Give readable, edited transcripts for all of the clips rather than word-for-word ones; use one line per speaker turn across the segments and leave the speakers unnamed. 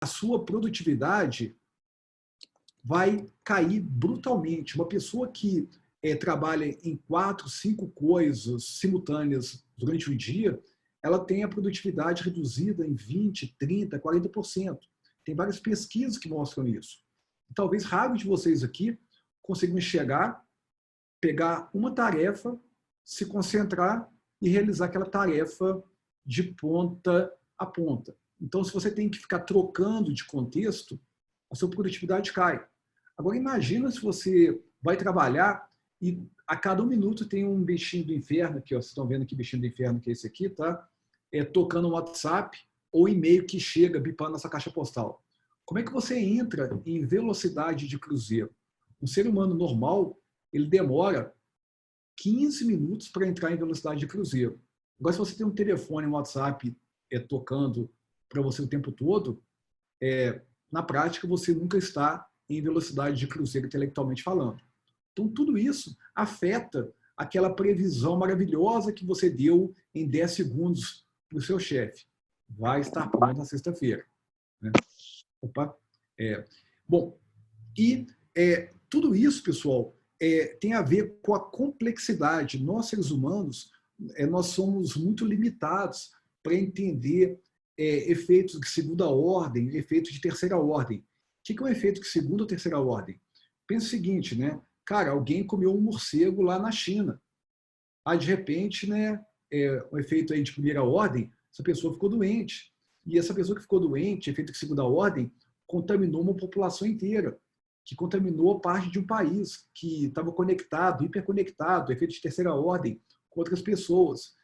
a sua produtividade vai cair brutalmente. Uma pessoa que trabalha em 4, 5 coisas simultâneas durante o dia, ela tem a produtividade reduzida em 20, 30, 40%. Tem várias pesquisas que mostram isso. Talvez raros de vocês aqui consigam enxergar, pegar uma tarefa, se concentrar e realizar aquela tarefa de ponta a ponta. Então, se você tem que ficar trocando de contexto, a sua produtividade cai. Agora, imagina se você vai trabalhar e a cada 1 minuto tem um bichinho do inferno, aqui, ó, vocês estão vendo que bichinho do inferno que é esse aqui, tá? Tocando no WhatsApp ou e-mail que chega bipando nessa caixa postal. Como é que você entra em velocidade de cruzeiro? Um ser humano normal, ele demora 15 minutos para entrar em velocidade de cruzeiro. Agora, se você tem um telefone, um WhatsApp tocando para você o tempo todo, na prática, você nunca está em velocidade de cruzeiro intelectualmente falando. Então, tudo isso afeta aquela previsão maravilhosa que você deu em 10 segundos para o seu chefe. Vai estar pronto na sexta-feira. Né? Opa. Bom, e tudo isso, pessoal, tem a ver com a complexidade. Nós, seres humanos, nós somos muito limitados para entender efeitos de segunda ordem, efeitos de terceira ordem. O que é um efeito de segunda ou terceira ordem? Pensa o seguinte, né? Cara, alguém comeu um morcego lá na China. Aí, de repente, né, um efeito aí de primeira ordem, essa pessoa ficou doente. E essa pessoa que ficou doente, efeito de segunda ordem, contaminou uma população inteira, que contaminou parte de um país que estava conectado, hiperconectado, efeito de terceira ordem, com outras pessoas,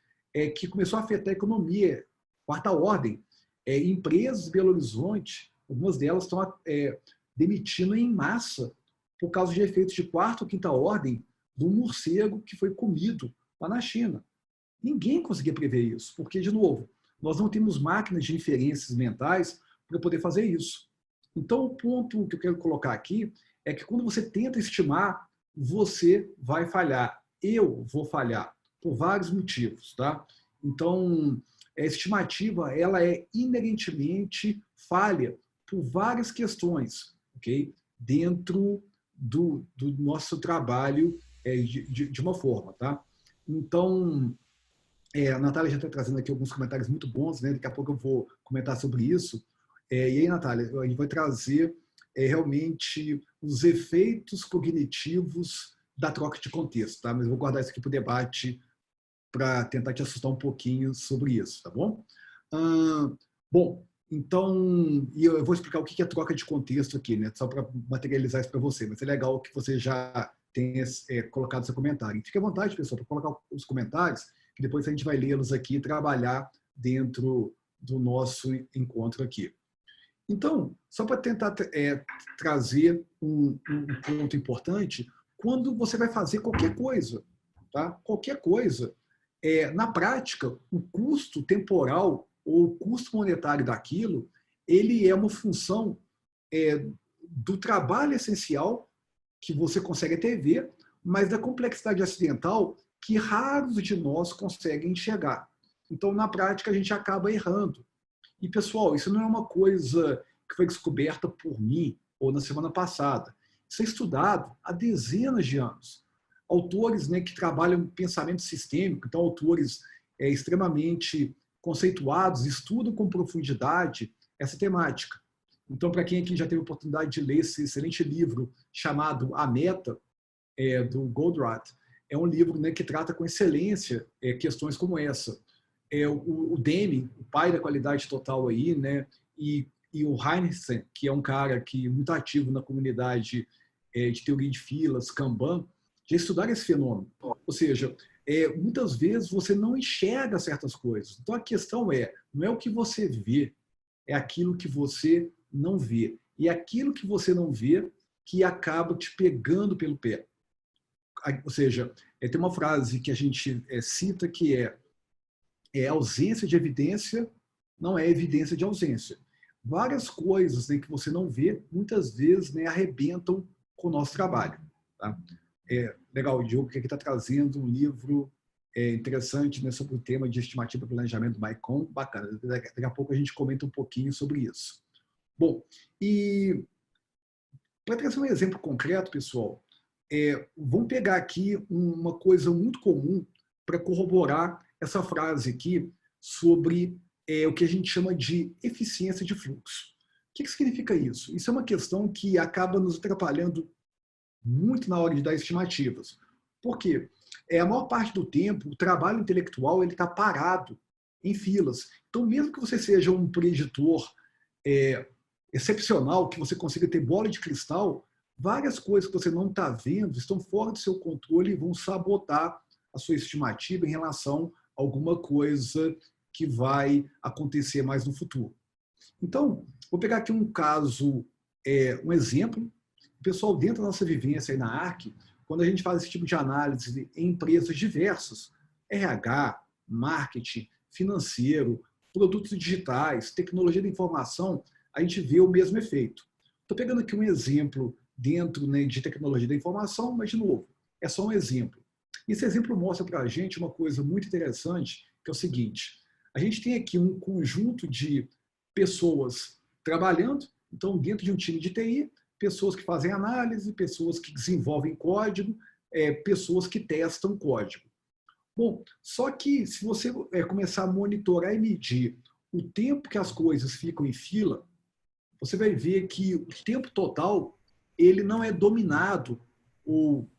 que começou a afetar a economia, quarta ordem. Empresas de Belo Horizonte, algumas delas estão demitindo em massa por causa de efeitos de quarta ou quinta ordem do morcego que foi comido lá na China. Ninguém conseguia prever isso, porque, de novo, nós não temos máquinas de inferências mentais para poder fazer isso. Então, o ponto que eu quero colocar aqui é que quando você tenta estimar, você vai falhar. Eu vou falhar, por vários motivos. Tá? Então, a estimativa ela é inerentemente falha por várias questões, okay? Dentro do nosso trabalho de uma forma. Tá? Então, a Natália já está trazendo aqui alguns comentários muito bons, né? Daqui a pouco eu vou comentar sobre isso. E aí, Natália, a gente vai trazer realmente os efeitos cognitivos da troca de contexto, tá? Mas eu vou guardar isso aqui para o debate para tentar te assustar um pouquinho sobre isso, tá bom? Bom, então, e eu vou explicar o que é troca de contexto aqui, né? Só para materializar isso para você, mas é legal que você já tenha colocado seu comentário. Fique à vontade, pessoal, para colocar os comentários, que depois a gente vai lê-los aqui e trabalhar dentro do nosso encontro aqui. Então, só para tentar trazer um ponto importante, quando você vai fazer qualquer coisa, tá? Qualquer coisa, na prática, o custo temporal ou o custo monetário daquilo, ele é uma função do trabalho essencial que você consegue até ver, mas da complexidade acidental que raros de nós conseguem enxergar. Então, na prática, a gente acaba errando. E, pessoal, isso não é uma coisa que foi descoberta por mim ou na semana passada. Isso é estudado há dezenas de anos. Autores, né, que trabalham pensamento sistêmico, então autores extremamente conceituados, estudam com profundidade essa temática. Então, para quem aqui já teve a oportunidade de ler esse excelente livro chamado A Meta, do Goldratt, é um livro, né, que trata com excelência questões como essa. O Deming, o pai da qualidade total aí, né, e o Heinrich, que é um cara que muito ativo na comunidade de teoria de filas, Kanban, já estudaram esse fenômeno. Ou seja, muitas vezes você não enxerga certas coisas. Então a questão não é o que você vê, é aquilo que você não vê. E é aquilo que você não vê que acaba te pegando pelo pé. Ou seja, tem uma frase que a gente cita que ausência de evidência não é evidência de ausência. Várias coisas, né, que você não vê, muitas vezes, né, arrebentam com o nosso trabalho. Tá? Legal, o Diogo que aqui está trazendo um livro interessante, né, sobre o tema de estimativa e planejamento do Maicon, bacana. Daqui a pouco a gente comenta um pouquinho sobre isso. Bom, e para trazer um exemplo concreto, pessoal, vamos pegar aqui uma coisa muito comum para corroborar essa frase aqui sobre o que a gente chama de eficiência de fluxo. O que significa isso? Isso é uma questão que acaba nos atrapalhando muito na hora de dar estimativas. Por quê? A maior parte do tempo, o trabalho intelectual está parado em filas. Então, mesmo que você seja um preditor excepcional, que você consiga ter bola de cristal, várias coisas que você não está vendo estão fora do seu controle e vão sabotar a sua estimativa em relação a alguma coisa que vai acontecer mais no futuro. Então, vou pegar aqui um caso, um exemplo. O pessoal, dentro da nossa vivência aí na ARC, quando a gente faz esse tipo de análise em empresas diversas, RH, marketing, financeiro, produtos digitais, tecnologia da informação, a gente vê o mesmo efeito. Estou pegando aqui um exemplo dentro, né, de tecnologia da informação, mas, de novo, é só um exemplo. Esse exemplo mostra para a gente uma coisa muito interessante, que é o seguinte: a gente tem aqui um conjunto de pessoas trabalhando, então, dentro de um time de TI, pessoas que fazem análise, pessoas que desenvolvem código, pessoas que testam código. Bom, só que se você começar a monitorar e medir o tempo que as coisas ficam em fila, você vai ver que o tempo total ele não é dominado, ou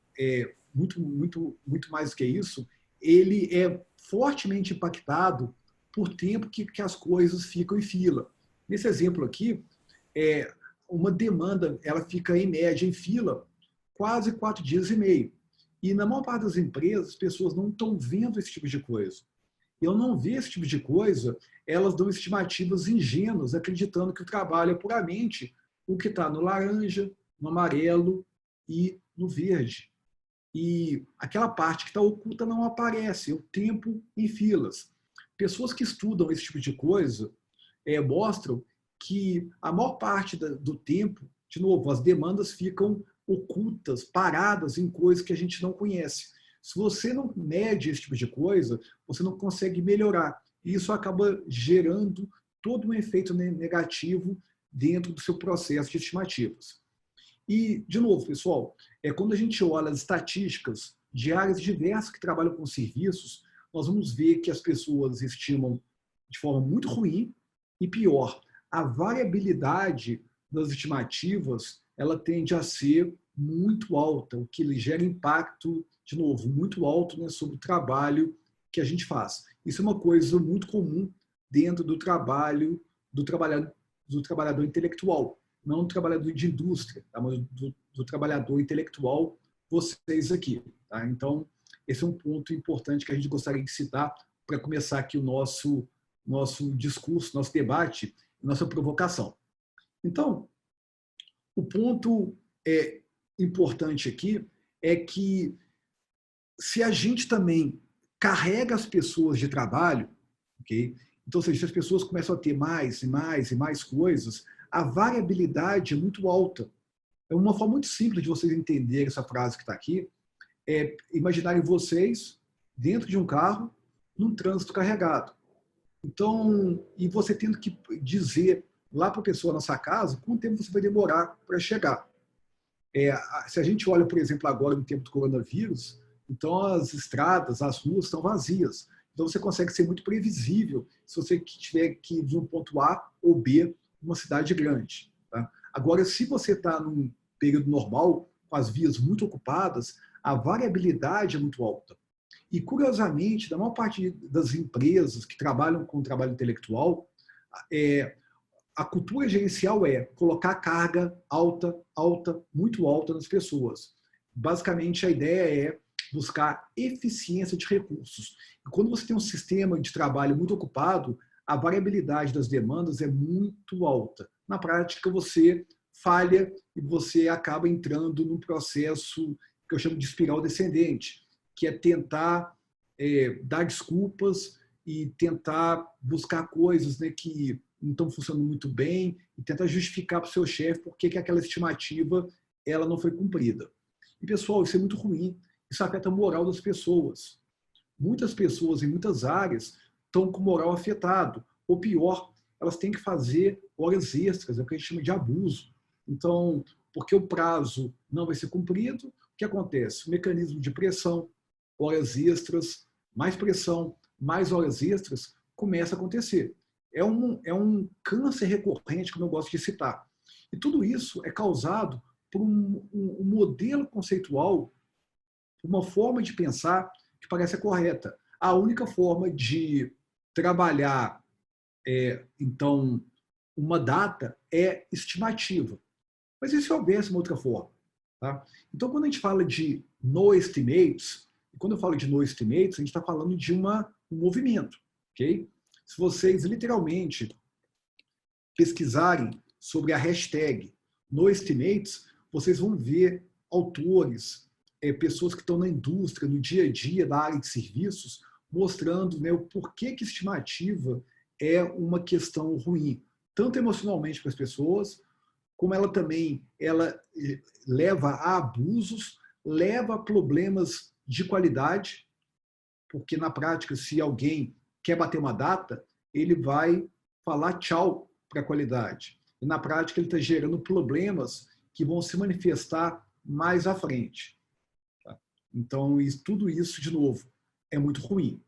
muito mais do que isso, ele é fortemente impactado por tempo que as coisas ficam em fila. Nesse exemplo aqui, uma demanda ela fica em média em fila quase 4 dias e meio. E na maior parte das empresas, as pessoas não estão vendo esse tipo de coisa. E ao não ver esse tipo de coisa, elas dão estimativas ingênuas, acreditando que o trabalho é puramente o que está no laranja, no amarelo e no verde. E aquela parte que está oculta não aparece, é o tempo em filas. Pessoas que estudam esse tipo de coisa mostram que a maior parte do tempo, de novo, as demandas ficam ocultas, paradas em coisas que a gente não conhece. Se você não mede esse tipo de coisa, você não consegue melhorar. E isso acaba gerando todo um efeito negativo dentro do seu processo de estimativas. E, de novo, pessoal, quando a gente olha as estatísticas de áreas diversas que trabalham com serviços, nós vamos ver que as pessoas estimam de forma muito ruim e pior. A variabilidade das estimativas ela tende a ser muito alta, o que gera impacto, de novo, muito alto, né, sobre o trabalho que a gente faz. Isso é uma coisa muito comum dentro do trabalho do trabalhador intelectual, não do trabalhador de indústria, tá? Mas do trabalhador intelectual, vocês aqui. Tá? Então, esse é um ponto importante que a gente gostaria de citar para começar aqui o nosso discurso, nosso debate, nossa provocação. Então, o ponto importante aqui é que se a gente também carrega as pessoas de trabalho, ok? Então, se as pessoas começam a ter mais e mais e mais coisas, a variabilidade é muito alta. É uma forma muito simples de vocês entenderem essa frase que está aqui, imaginarem vocês dentro de um carro, num trânsito carregado. Então, e você tendo que dizer lá para a pessoa na sua casa quanto tempo você vai demorar para chegar. Se a gente olha, por exemplo, agora no tempo do coronavírus, então as estradas, as ruas estão vazias. Então você consegue ser muito previsível se você tiver que ir de um ponto A ou B numa cidade grande. Tá? Agora, se você está num período normal, com as vias muito ocupadas, a variabilidade é muito alta. E, curiosamente, da maior parte das empresas que trabalham com o trabalho intelectual, a cultura gerencial é colocar carga alta, alta, muito alta nas pessoas. Basicamente, a ideia é buscar eficiência de recursos. E quando você tem um sistema de trabalho muito ocupado, a variabilidade das demandas é muito alta. Na prática, você falha e você acaba entrando num processo que eu chamo de espiral descendente, que é tentar dar desculpas e tentar buscar coisas, né, que não estão funcionando muito bem e tentar justificar para o seu chefe por que aquela estimativa ela não foi cumprida. E, pessoal, isso é muito ruim. Isso afeta a moral das pessoas. Muitas pessoas em muitas áreas estão com moral afetado. Ou pior, elas têm que fazer horas extras, é o que a gente chama de abuso. Então, porque o prazo não vai ser cumprido, o que acontece? O mecanismo de pressão, horas extras, mais pressão, mais horas extras, começa a acontecer. É um câncer recorrente, como eu gosto de citar. E tudo isso é causado por um modelo conceitual, uma forma de pensar que parece a correta. A única forma de trabalhar, então, uma data é estimativa. Mas e se houvesse uma outra forma? Tá? Então, quando a gente fala de no estimates, quando eu falo de no estimates, a gente está falando de um movimento. Okay? Se vocês literalmente pesquisarem sobre a hashtag no estimates, vocês vão ver autores, pessoas que estão na indústria, no dia a dia da área de serviços, mostrando, né, o porquê que estimativa é uma questão ruim, tanto emocionalmente para as pessoas, como ela também leva a abusos, leva a problemas de qualidade, porque na prática, se alguém quer bater uma data, ele vai falar tchau para a qualidade. E na prática ele está gerando problemas que vão se manifestar mais à frente. Tá? Então, tudo isso, de novo, é muito ruim.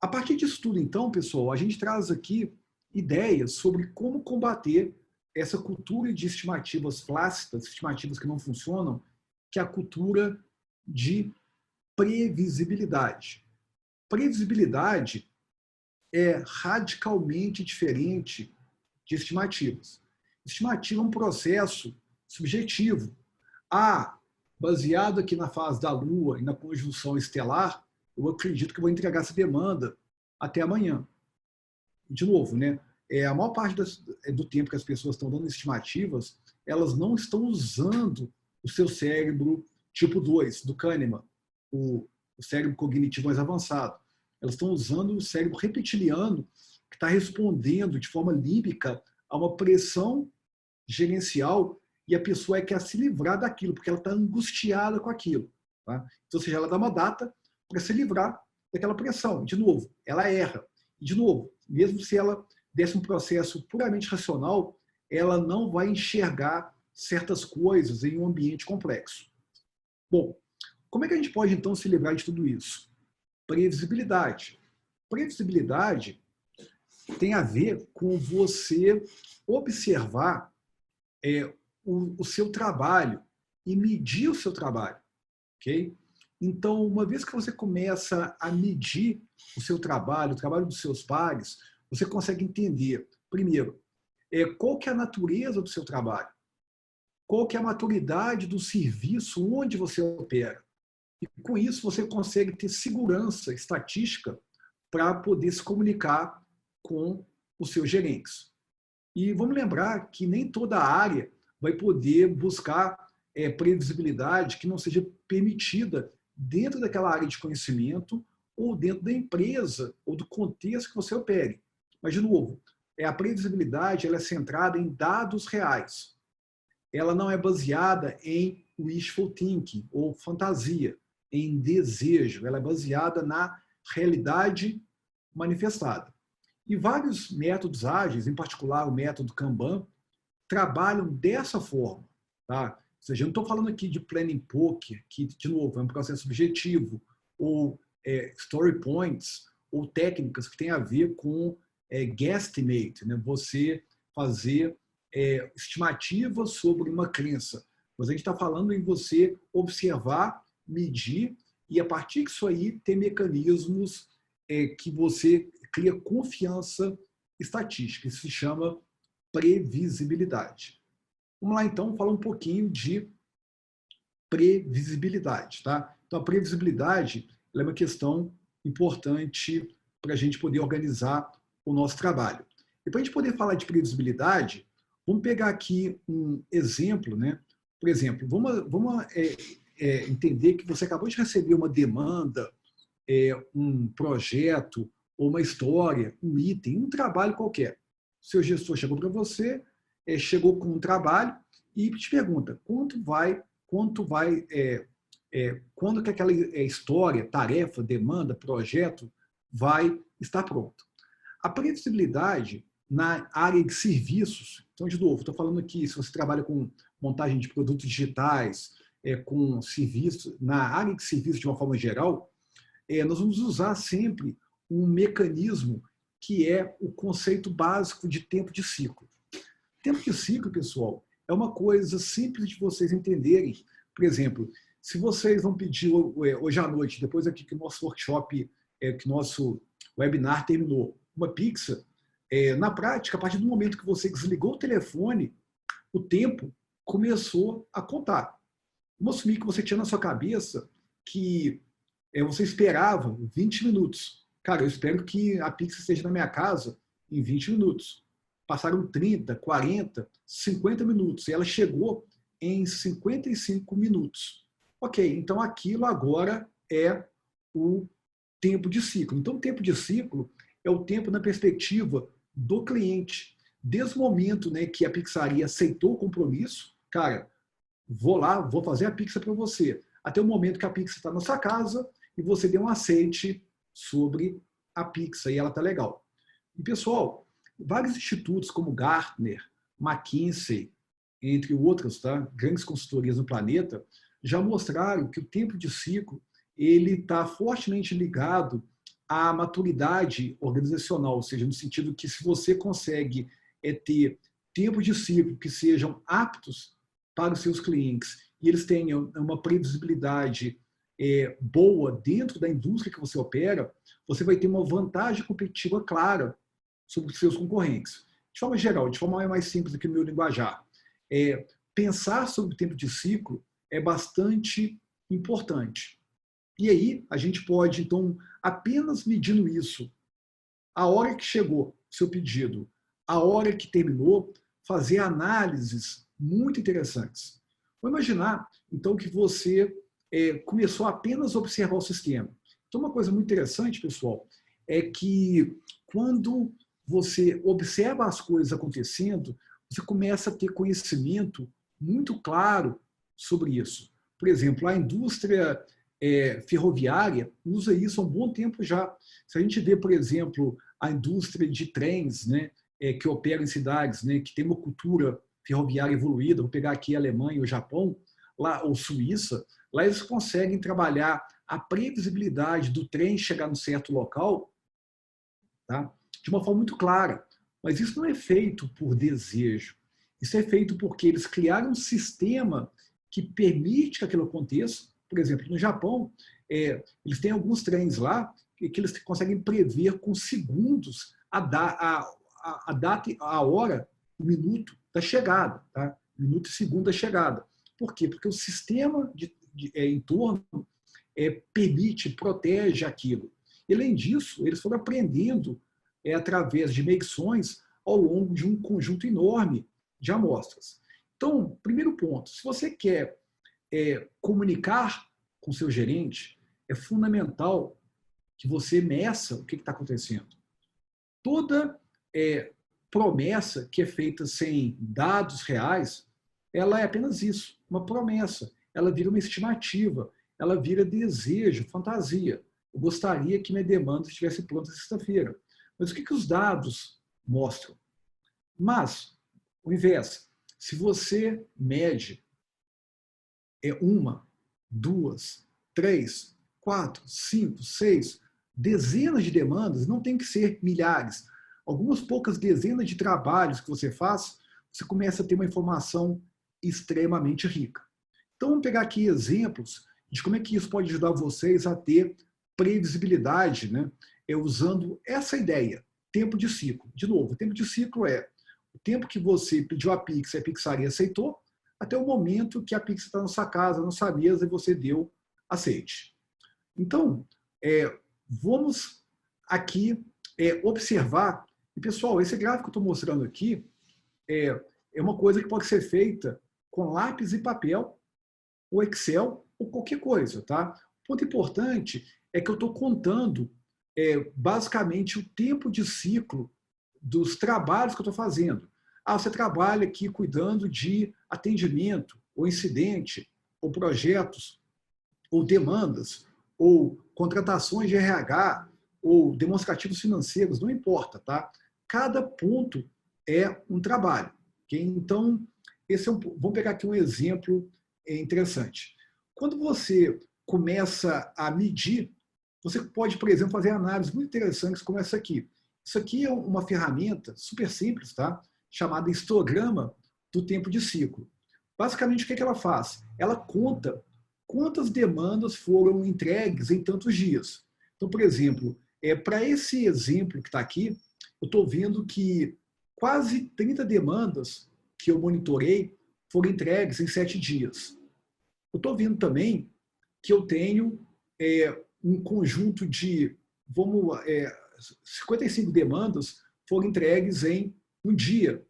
A partir disso tudo, então, pessoal, a gente traz aqui ideias sobre como combater essa cultura de estimativas flácidas, estimativas que não funcionam, que é a cultura de previsibilidade. Previsibilidade é radicalmente diferente de estimativas. Estimativa é um processo subjetivo. Baseado aqui na fase da Lua e na conjunção estelar, eu acredito que vou entregar essa demanda até amanhã. De novo, né? A maior parte do tempo que as pessoas estão dando estimativas, elas não estão usando o seu cérebro tipo 2, do Kahneman, o cérebro cognitivo mais avançado. Elas estão usando o cérebro reptiliano, que está respondendo de forma límbica a uma pressão gerencial, e a pessoa quer se livrar daquilo, porque ela está angustiada com aquilo. Tá? Então, ou seja, ela dá uma data para se livrar daquela pressão. De novo, ela erra. E, de novo, mesmo se ela desse um processo puramente racional, ela não vai enxergar certas coisas em um ambiente complexo. Bom, como é que a gente pode, então, se livrar de tudo isso? Previsibilidade. Previsibilidade tem a ver com você observar o seu trabalho e medir o seu trabalho. Okay? Então, uma vez que você começa a medir o seu trabalho, o trabalho dos seus pares, você consegue entender, primeiro, qual que é a natureza do seu trabalho, qual que é a maturidade do serviço onde você opera. E com isso você consegue ter segurança estatística para poder se comunicar com os seus gerentes. E vamos lembrar que nem toda área vai poder buscar previsibilidade que não seja permitida dentro daquela área de conhecimento ou dentro da empresa ou do contexto que você opere. Mas, de novo, a previsibilidade ela é centrada em dados reais. Ela não é baseada em wishful thinking ou fantasia, em desejo. Ela é baseada na realidade manifestada. E vários métodos ágeis, em particular o método Kanban, trabalham dessa forma. Tá? Ou seja, eu não estou falando aqui de planning poker, que, de novo, é um processo subjetivo, ou story points, ou técnicas que têm a ver com guesstimate, né? Você fazer estimativas sobre uma crença. Mas a gente está falando em você observar, medir, e a partir disso aí ter mecanismos que você cria confiança estatística. Isso se chama previsibilidade. Vamos lá, então, falar um pouquinho de previsibilidade. Tá? Então, a previsibilidade é uma questão importante para a gente poder organizar o nosso trabalho. E para a gente poder falar de previsibilidade, vamos pegar aqui um exemplo. Né? Por exemplo, vamos entender que você acabou de receber uma demanda, um projeto, ou uma história, um item, um trabalho qualquer. O seu gestor chegou para você, chegou com um trabalho e te pergunta quando que aquela história, tarefa, demanda, projeto vai estar pronto. A previsibilidade na área de serviços, então, de novo, estou falando aqui, se você trabalha com montagem de produtos digitais, com serviços, na área de serviços de uma forma geral, nós vamos usar sempre um mecanismo que é o conceito básico de tempo de ciclo. Tempo de ciclo, pessoal, é uma coisa simples de vocês entenderem. Por exemplo, se vocês vão pedir hoje à noite, depois aqui que o nosso workshop, que o nosso webinar terminou, uma pizza, na prática, a partir do momento que você desligou o telefone, o tempo começou a contar. Vamos assumir que você tinha na sua cabeça que você esperava 20 minutos. Cara, eu espero que a pizza esteja na minha casa em 20 minutos. Passaram 30, 40, 50 minutos e ela chegou em 55 minutos. Ok, então aquilo agora é o tempo de ciclo. Então, o tempo de ciclo é o tempo na perspectiva do cliente. Desde o momento, né, que a pizzaria aceitou o compromisso, cara, vou lá, vou fazer a pizza para você. Até o momento que a pizza está na sua casa e você deu um aceite sobre a pizza e ela está legal. E, pessoal, vários institutos como Gartner, McKinsey, entre outros, tá, grandes consultorias no planeta, já mostraram que o tempo de ciclo ele está fortemente ligado à maturidade organizacional, ou seja, no sentido que se você consegue ter tempo de ciclo que sejam aptos para os seus clientes e eles tenham uma previsibilidade boa dentro da indústria que você opera, você vai ter uma vantagem competitiva clara sobre os seus concorrentes. De forma geral, de forma mais simples do que o meu linguajar, pensar sobre o tempo de ciclo é bastante importante. E aí, a gente pode, então, apenas medindo isso, a hora que chegou o seu pedido, a hora que terminou, fazer análises muito interessantes. Vou imaginar, então, que você começou apenas a observar o sistema. Então, uma coisa muito interessante, pessoal, é que quando você observa as coisas acontecendo, você começa a ter conhecimento muito claro sobre isso. Por exemplo, a indústria ferroviária usa isso há um bom tempo já. Se a gente vê, por exemplo, a indústria de trens, né, que opera em cidades, né, que tem uma cultura ferroviária evoluída, vou pegar aqui a Alemanha, o Japão, lá, ou Suíça, lá eles conseguem trabalhar a previsibilidade do trem chegar num certo local, tá, de uma forma muito clara. Mas isso não é feito por desejo. Isso é feito porque eles criaram um sistema que permite que aquilo aconteça. Por exemplo, no Japão, eles têm alguns trens lá que eles conseguem prever com segundos a data, a hora, o minuto da chegada, tá? Minuto e segundo da chegada. Por quê? Porque o sistema em torno permite, protege aquilo. E, além disso, eles foram aprendendo através de medições ao longo de um conjunto enorme de amostras. Então, primeiro ponto, se você quer comunicar com seu gerente, é fundamental que você meça o que está acontecendo. Toda promessa que é feita sem dados reais, ela é apenas isso, uma promessa. Ela vira uma estimativa, ela vira desejo, fantasia. Eu gostaria que minha demanda estivesse pronta sexta-feira. Mas o que os dados mostram? Mas, ao invés, se você mede uma, duas, três, quatro, cinco, seis, dezenas de demandas, não tem que ser milhares. Algumas poucas dezenas de trabalhos que você faz, você começa a ter uma informação extremamente rica. Então, vamos pegar aqui exemplos de como é que isso pode ajudar vocês a ter previsibilidade, né? Usando essa ideia, tempo de ciclo. De novo, o tempo de ciclo é o tempo que você pediu a pizza e a pizzaria aceitou, até o momento que a pizza está na sua casa, na sua mesa, e você deu aceite. Então, vamos aqui observar, e pessoal, esse gráfico que eu estou mostrando aqui é uma coisa que pode ser feita com lápis e papel, ou Excel, ou qualquer coisa, tá? O ponto importante é que eu estou contando basicamente o tempo de ciclo dos trabalhos que eu estou fazendo. Você trabalha aqui cuidando de atendimento, ou incidente, ou projetos, ou demandas, ou contratações de RH, ou demonstrativos financeiros, não importa, tá? Cada ponto é um trabalho. Okay? Então, vamos pegar aqui um exemplo interessante. Quando você começa a medir, você pode, por exemplo, fazer análises muito interessantes como essa aqui. Isso aqui é uma ferramenta super simples, tá? Chamada histograma do tempo de ciclo. Basicamente, o que ela faz? Ela conta quantas demandas foram entregues em tantos dias. Então, por exemplo, para esse exemplo que está aqui, eu estou vendo que quase 30 demandas que eu monitorei foram entregues em 7 dias. Eu estou vendo também que eu tenho um conjunto de 55 demandas foram entregues em um dia.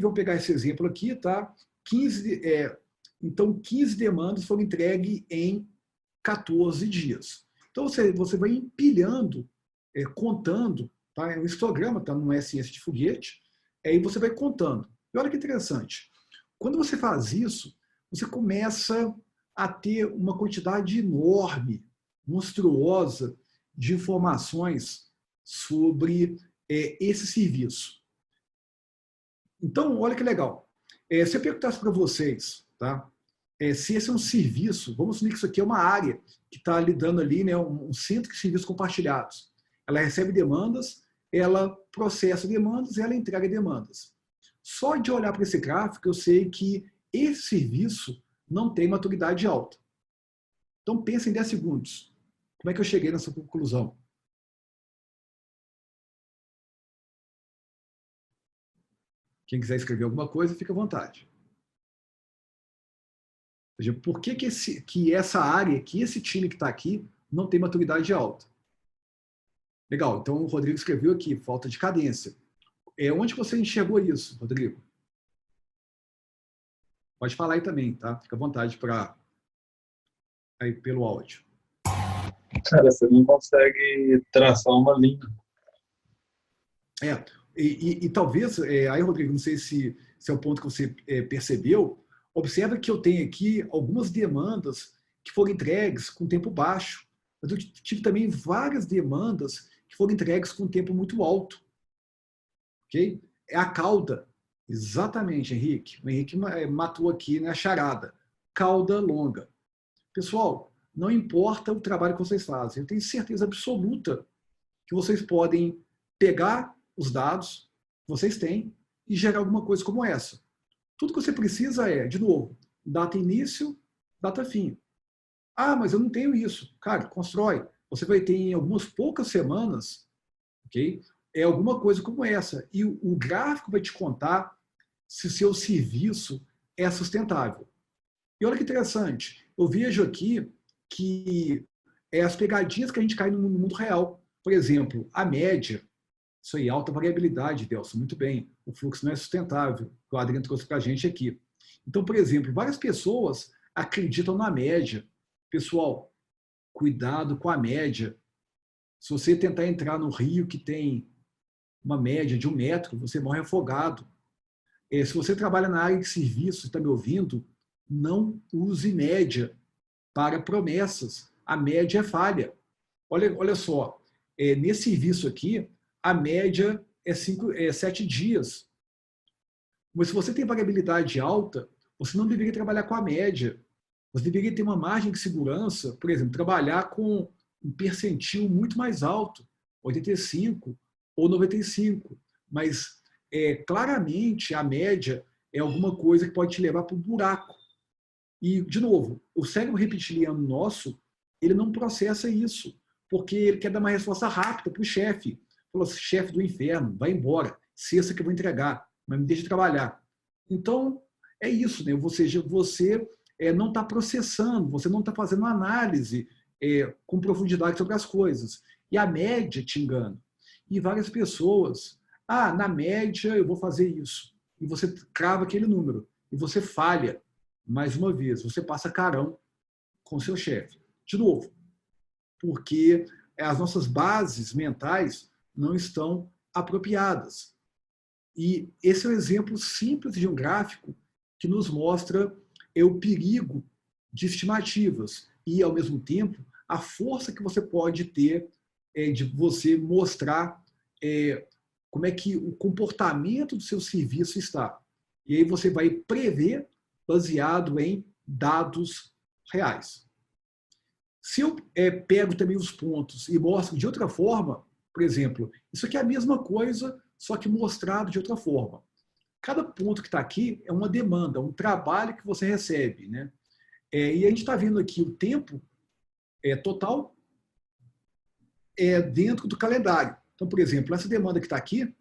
Vou pegar esse exemplo aqui, tá? 15 demandas foram entregues em 14 dias. Então, você vai empilhando, contando, tá? É um histograma, tá? Não é ciência de foguete, aí você vai contando. E olha que interessante. Quando você faz isso, você começa a ter uma quantidade enorme, monstruosa, de informações sobre esse serviço. Então, olha que legal. Se eu perguntasse para vocês, tá? Se esse é um serviço, vamos assumir que isso aqui é uma área que está lidando ali, né, um centro de serviços compartilhados. Ela recebe demandas, ela processa demandas e ela entrega demandas. Só de olhar para esse gráfico, eu sei que esse serviço não tem maturidade alta. Então, pensa em 10 segundos. Como é que eu cheguei nessa conclusão? Quem quiser escrever alguma coisa, fica à vontade. Ou seja, por que essa área, que esse time que está aqui, não tem maturidade alta? Legal, então o Rodrigo escreveu aqui, falta de cadência. Onde você enxergou isso, Rodrigo? Pode falar aí também, tá? Fica à vontade aí pelo áudio.
Cara, você não consegue traçar uma linha.
E talvez, aí, Rodrigo, não sei se é o ponto que você percebeu, observa que eu tenho aqui algumas demandas que foram entregues com tempo baixo, mas eu tive também várias demandas que foram entregues com tempo muito alto. Ok? É a cauda. Exatamente, Henrique. O Henrique matou aqui na charada. Cauda longa. Pessoal, não importa o trabalho que vocês fazem, eu tenho certeza absoluta que vocês podem pegar os dados que vocês têm e gerar alguma coisa como essa. Tudo que você precisa de novo, data início, data fim. Ah, mas eu não tenho isso. Cara, constrói. Você vai ter em algumas poucas semanas, ok? Alguma coisa como essa. E o gráfico vai te contar se o seu serviço é sustentável. E olha que interessante. Eu vejo aqui que as pegadinhas que a gente cai no mundo real. Por exemplo, a média. Isso aí, alta variabilidade, Delson, muito bem. O fluxo não é sustentável, que o Adriano trouxe para a gente aqui. Então, por exemplo, várias pessoas acreditam na média. Pessoal, cuidado com a média. Se você tentar entrar no rio que tem uma média de 1 metro, você morre afogado. Se você trabalha na área de serviço, está me ouvindo, não use média para promessas. A média é falha. Olha só, nesse serviço aqui, a média é 7 dias. Mas se você tem variabilidade alta, você não deveria trabalhar com a média. Você deveria ter uma margem de segurança, por exemplo, trabalhar com um percentil muito mais alto, 85 ou 95. Mas claramente a média é alguma coisa que pode te levar para o buraco. E, de novo, o cérebro reptiliano nosso, ele não processa isso, porque ele quer dar uma resposta rápida para o chefe. Falou assim, chefe do inferno, vai embora, sexta que eu vou entregar, mas me deixa trabalhar. Então, é isso, né? Ou seja, você não está processando, você não está fazendo análise com profundidade sobre as coisas. E a média te engana. E várias pessoas, na média eu vou fazer isso. E você crava aquele número. E você falha. Mais uma vez, você passa carão com seu chefe. De novo, porque as nossas bases mentais não estão apropriadas. E esse é um exemplo simples de um gráfico que nos mostra o perigo de estimativas e, ao mesmo tempo, a força que você pode ter de você mostrar como é que o comportamento do seu serviço está. E aí você vai prever baseado em dados reais. Se eu pego também os pontos e mostro de outra forma, por exemplo, isso aqui é a mesma coisa, só que mostrado de outra forma. Cada ponto que está aqui é uma demanda, um trabalho que você recebe, né? E a gente está vendo aqui o tempo total dentro do calendário. Então, por exemplo, essa demanda que está aqui,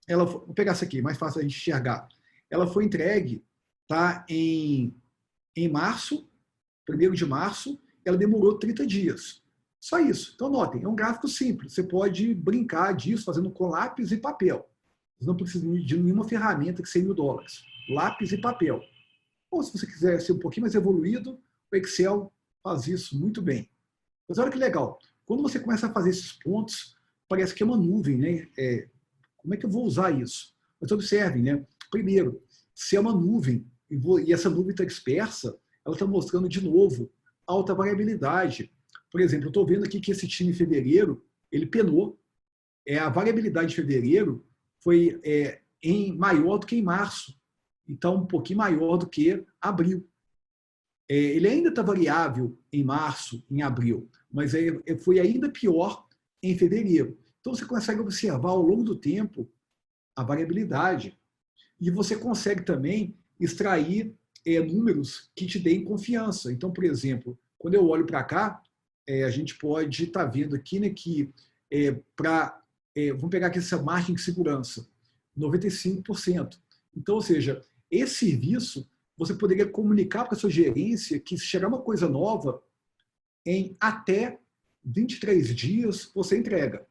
vou pegar essa aqui, mais fácil a gente enxergar. Ela foi entregue em março, 1º de março, ela demorou 30 dias. Só isso. Então, notem, é um gráfico simples. Você pode brincar disso fazendo com lápis e papel. Você não precisa de nenhuma ferramenta que seja $1.000. Lápis e papel. Ou se você quiser ser um pouquinho mais evoluído, o Excel faz isso muito bem. Mas olha que legal. Quando você começa a fazer esses pontos, parece que é uma nuvem, né? Como é que eu vou usar isso? Mas observem, né? Primeiro, se é uma nuvem e essa nuvem está dispersa, ela está mostrando de novo alta variabilidade. Por exemplo, eu estou vendo aqui que esse time em fevereiro, ele penou. A variabilidade de fevereiro foi maior do que em março. Então, um pouquinho maior do que abril. Ele ainda está variável em março, em abril, mas foi ainda pior em fevereiro. Então, você consegue observar ao longo do tempo a variabilidade e você consegue também extrair números que te deem confiança. Então, por exemplo, quando eu olho para cá, a gente pode estar vendo aqui, né, que vamos pegar aqui essa margem de segurança, 95%. Então, ou seja, esse serviço você poderia comunicar para a sua gerência que se chegar uma coisa nova, em até 23 dias você entrega.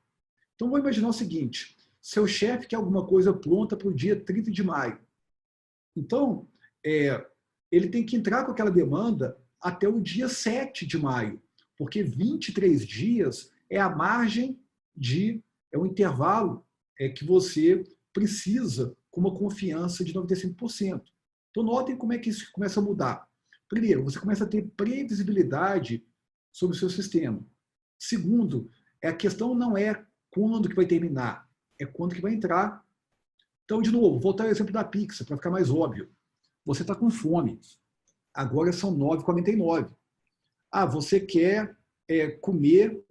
Então, vou imaginar o seguinte, seu chefe quer alguma coisa pronta para o dia 30 de maio. Então, ele tem que entrar com aquela demanda até o dia 7 de maio, porque 23 dias é a margem é o intervalo que você precisa com uma confiança de 95%. Então, notem como é que isso começa a mudar. Primeiro, você começa a ter previsibilidade sobre o seu sistema. Segundo, a questão não é quando que vai terminar, é quando que vai entrar. Então, de novo, voltar ao exemplo da pizza, para ficar mais óbvio. Você está com fome. Agora são 9h49. Você quer comer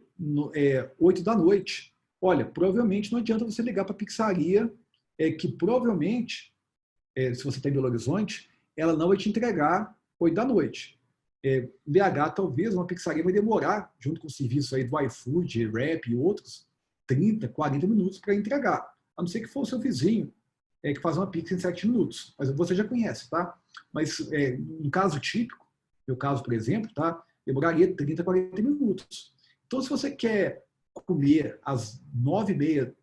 8 da noite. Olha, provavelmente não adianta você ligar para a pizzaria, que provavelmente, se você está em Belo Horizonte, ela não vai te entregar 8 da noite. BH, talvez, uma pizzaria vai demorar, junto com o serviço aí do iFood, Rappi e outros, 30, 40 minutos para entregar. A não ser que for o seu vizinho, que faz uma pizza em 7 minutos. Mas você já conhece, tá? Mas, no caso típico, meu caso, por exemplo, tá? Demoraria 30, 40 minutos. Então, se você quer comer às 9h30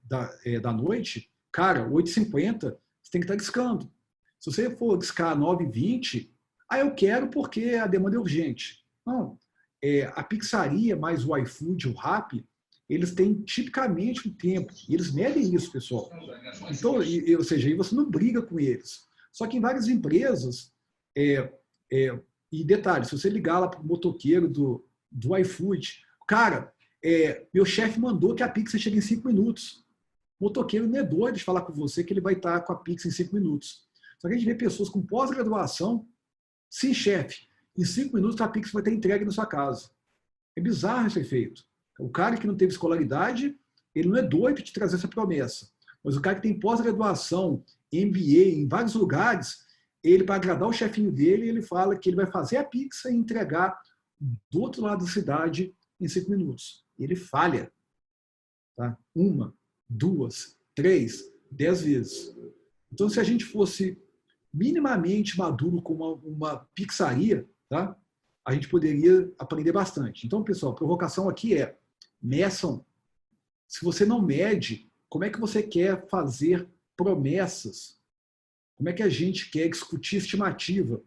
da noite, cara, 8h50, você tem que estar discando. Se você for discar 9h20, eu quero porque a demanda é urgente. Não. A pizzaria mais o iFood, o Rappi, eles têm tipicamente um tempo. E eles medem isso, pessoal. Então, ou seja, aí você não briga com eles. Só que em várias empresas, e detalhe, se você ligar lá para o motoqueiro do iFood, cara, meu chefe mandou que a pizza chegue em 5 minutos. O motoqueiro não é doido de falar com você que ele vai estar com a pizza em 5 minutos. Só que a gente vê pessoas com pós-graduação, sim, chefe, em 5 minutos a pizza vai ter entregue na sua casa. É bizarro esse efeito. O cara que não teve escolaridade, ele não é doido de trazer essa promessa. Mas o cara que tem pós-graduação, MBA, em vários lugares, ele, para agradar o chefinho dele, ele fala que ele vai fazer a pizza e entregar do outro lado da cidade em 5 minutos. Ele falha. Tá? 1, 2, 3, 10 vezes. Então, se a gente fosse minimamente maduro com uma pizzaria, tá? A gente poderia aprender bastante. Então, pessoal, a provocação aqui meçam. Se você não mede, como é que você quer fazer promessas? Como é que a gente quer discutir estimativa?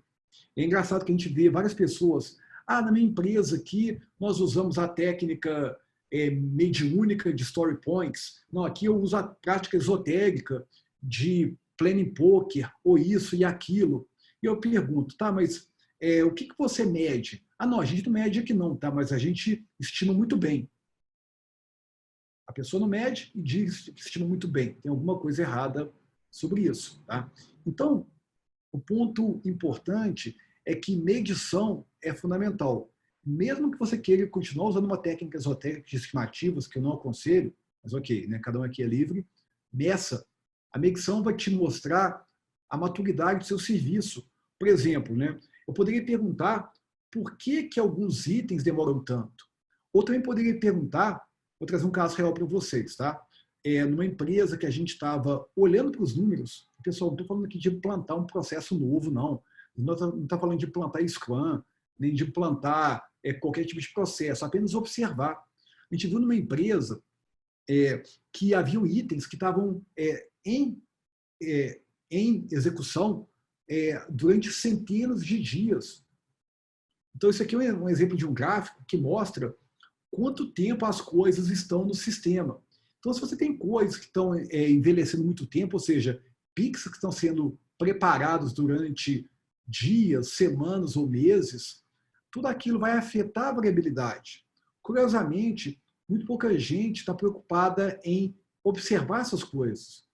É engraçado que a gente vê várias pessoas, na minha empresa aqui nós usamos a técnica mediúnica de story points. Não, aqui eu uso a prática esotérica de planning poker, ou isso e aquilo. E eu pergunto, tá, mas o que você mede? Não, a gente não mede aqui não, tá, mas a gente estima muito bem. A pessoa não mede e diz que se estima muito bem. Tem alguma coisa errada sobre isso. Tá? Então, o ponto importante é que medição é fundamental. Mesmo que você queira continuar usando uma técnica esotérica de estimativas, que eu não aconselho, mas ok, né? Cada um aqui é livre, meça. A medição vai te mostrar a maturidade do seu serviço. Por exemplo, né? Eu poderia perguntar por que alguns itens demoram tanto. Ou também poderia perguntar, vou trazer um caso real para vocês, tá? Numa empresa que a gente estava olhando para os números, pessoal, não estou falando aqui de implantar um processo novo, não. Não está falando de implantar Scrum, nem de implantar qualquer tipo de processo, apenas observar. A gente viu numa empresa que haviam itens que estavam em execução durante centenas de dias. Então, isso aqui é um exemplo de um gráfico que mostra quanto tempo as coisas estão no sistema. Então, se você tem coisas que estão envelhecendo muito tempo, ou seja, Pix que estão sendo preparados durante dias, semanas ou meses, tudo aquilo vai afetar a variabilidade. Curiosamente, muito pouca gente está preocupada em observar essas coisas.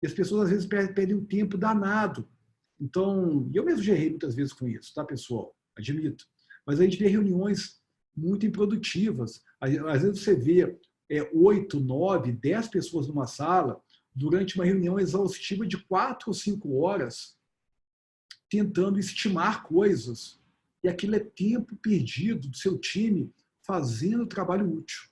E as pessoas, às vezes, perdem um tempo danado. Então, eu mesmo já errei muitas vezes com isso, tá, pessoal? Admito. Mas a gente vê reuniões muito improdutivas. Às vezes você vê 8, 9, 10 pessoas numa sala durante uma reunião exaustiva de 4 ou 5 horas, tentando estimar coisas. E aquilo é tempo perdido do seu time fazendo trabalho útil.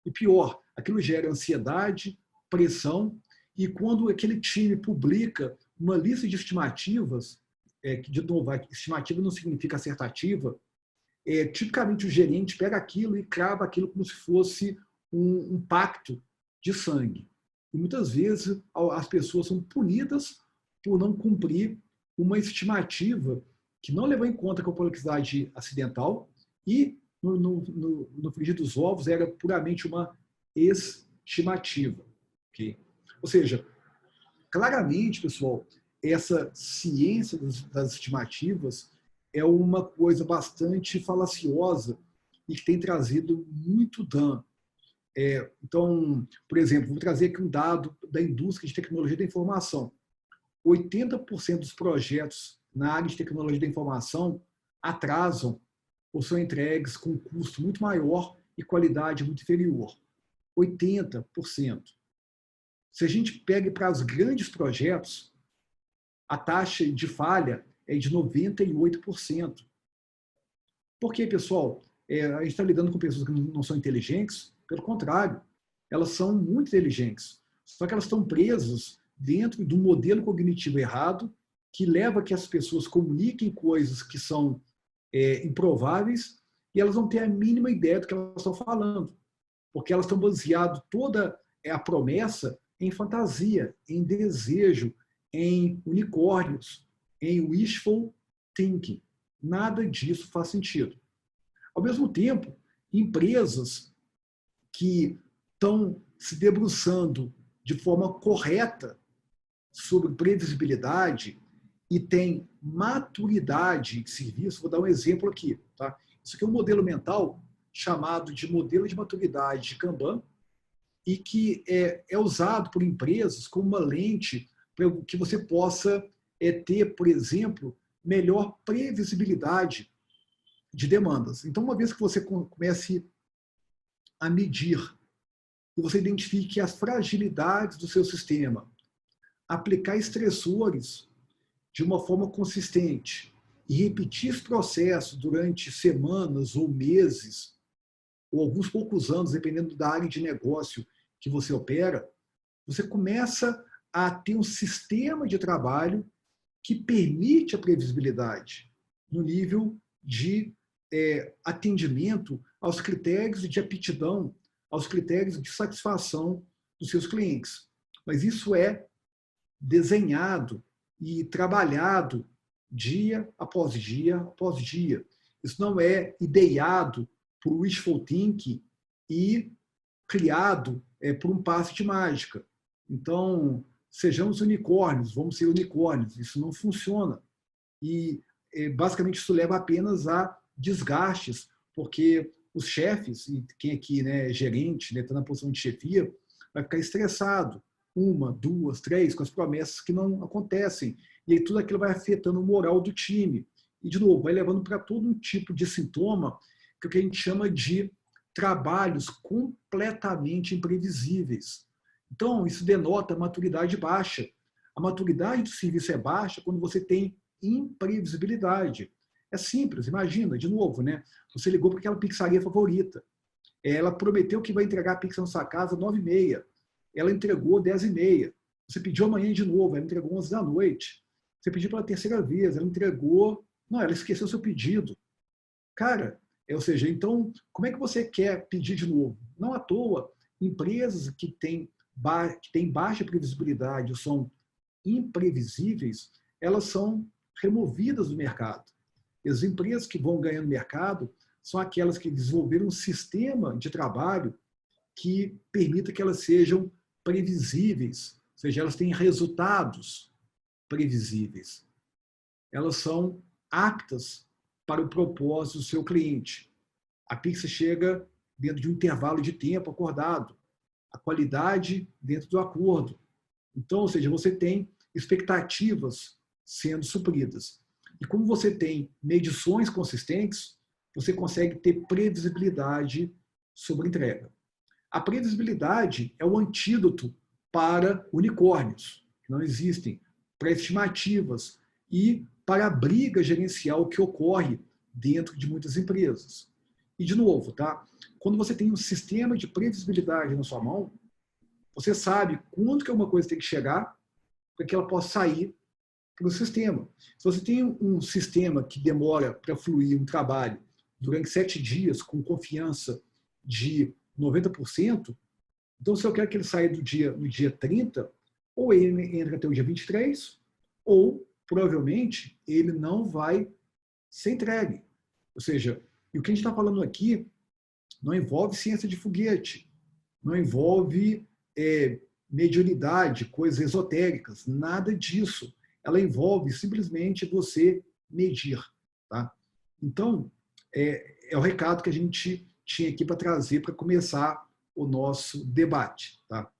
E pior, aquilo gera ansiedade, pressão, e quando aquele time publica uma lista de estimativas, que de novo, estimativa não significa acertativa, tipicamente o gerente pega aquilo e crava aquilo como se fosse um pacto de sangue. E muitas vezes as pessoas são punidas por não cumprir uma estimativa que não levou em conta a complexidade acidental e, no frigir dos ovos, era puramente uma estimativa. Okay? Ou seja, claramente, pessoal, essa ciência das estimativas é uma coisa bastante falaciosa e que tem trazido muito dano. Então, por exemplo, vou trazer aqui um dado da indústria de tecnologia da informação. 80% dos projetos na área de tecnologia da informação atrasam ou são entregues com um custo muito maior e qualidade muito inferior. 80%. Se a gente pega para os grandes projetos, a taxa de falha é de 98%. Por quê, pessoal? A gente está lidando com pessoas que não são inteligentes? Pelo contrário, elas são muito inteligentes. Só que elas estão presas dentro de um modelo cognitivo errado que leva a que as pessoas comuniquem coisas que são improváveis e elas não têm a mínima ideia do que elas estão falando. Porque elas estão baseadas toda a promessa em fantasia, em desejo, em unicórnios, em wishful thinking. Nada disso faz sentido. Ao mesmo tempo, empresas que estão se debruçando de forma correta sobre previsibilidade e têm maturidade de serviço, vou dar um exemplo aqui. Tá? Isso aqui é um modelo mental chamado de modelo de maturidade de Kanban e que é usado por empresas como uma lente para que você possa ter, por exemplo, melhor previsibilidade de demandas. Então, uma vez que você comece a medir e você identifique as fragilidades do seu sistema, aplicar estressores de uma forma consistente e repetir esse processo durante semanas ou meses, ou alguns poucos anos, dependendo da área de negócio que você opera, você começa a ter um sistema de trabalho que permite a previsibilidade no nível de atendimento aos critérios de aptidão, aos critérios de satisfação dos seus clientes. Mas isso é desenhado e trabalhado dia após dia após dia. Isso não é ideado por wishful thinking e criado por um passe de mágica. Então, sejamos unicórnios, vamos ser unicórnios. Isso não funciona. E, basicamente, isso leva apenas a desgastes, porque os chefes, e quem aqui, né, é gerente, está, né, na posição de chefia, vai ficar estressado. Uma, duas, três, com as promessas que não acontecem. E aí tudo aquilo vai afetando o moral do time. E, de novo, vai levando para todo um tipo de sintoma que é o que a gente chama de trabalhos completamente imprevisíveis. Então, isso denota maturidade baixa. A maturidade do serviço é baixa quando você tem imprevisibilidade. É simples, imagina, de novo, né? Você ligou para aquela pizzaria favorita. Ela prometeu que vai entregar a pizza na sua casa às 9h30. Ela entregou às 10h30. Você pediu amanhã de novo, ela entregou às 11 da noite. Você pediu pela terceira vez, ela entregou. Não, ela esqueceu o seu pedido. Cara, ou seja, então, como é que você quer pedir de novo? Não à toa, empresas que têm baixa previsibilidade, são imprevisíveis, elas são removidas do mercado. E as empresas que vão ganhando mercado são aquelas que desenvolveram um sistema de trabalho que permita que elas sejam previsíveis, ou seja, elas têm resultados previsíveis. Elas são aptas para o propósito do seu cliente. A pizza chega dentro de um intervalo de tempo acordado, a qualidade dentro do acordo. Então, ou seja, você tem expectativas sendo supridas. E como você tem medições consistentes, você consegue ter previsibilidade sobre a entrega. A previsibilidade é o antídoto para unicórnios, que não existem, para estimativas e para a briga gerencial que ocorre dentro de muitas empresas. E, de novo, tá? Quando você tem um sistema de previsibilidade na sua mão, você sabe quando que uma coisa tem que chegar para que ela possa sair para o sistema. Se você tem um sistema que demora para fluir um trabalho durante 7 dias, com confiança de 90%, então se eu quero que ele saia no dia 30, ou ele entra até o dia 23, ou provavelmente ele não vai ser entregue. Ou seja, e o que a gente está falando aqui não envolve ciência de foguete, não envolve mediunidade, coisas esotéricas, nada disso. Ela envolve simplesmente você medir. Tá? Então, é o recado que a gente tinha aqui para trazer para começar o nosso debate. Tá?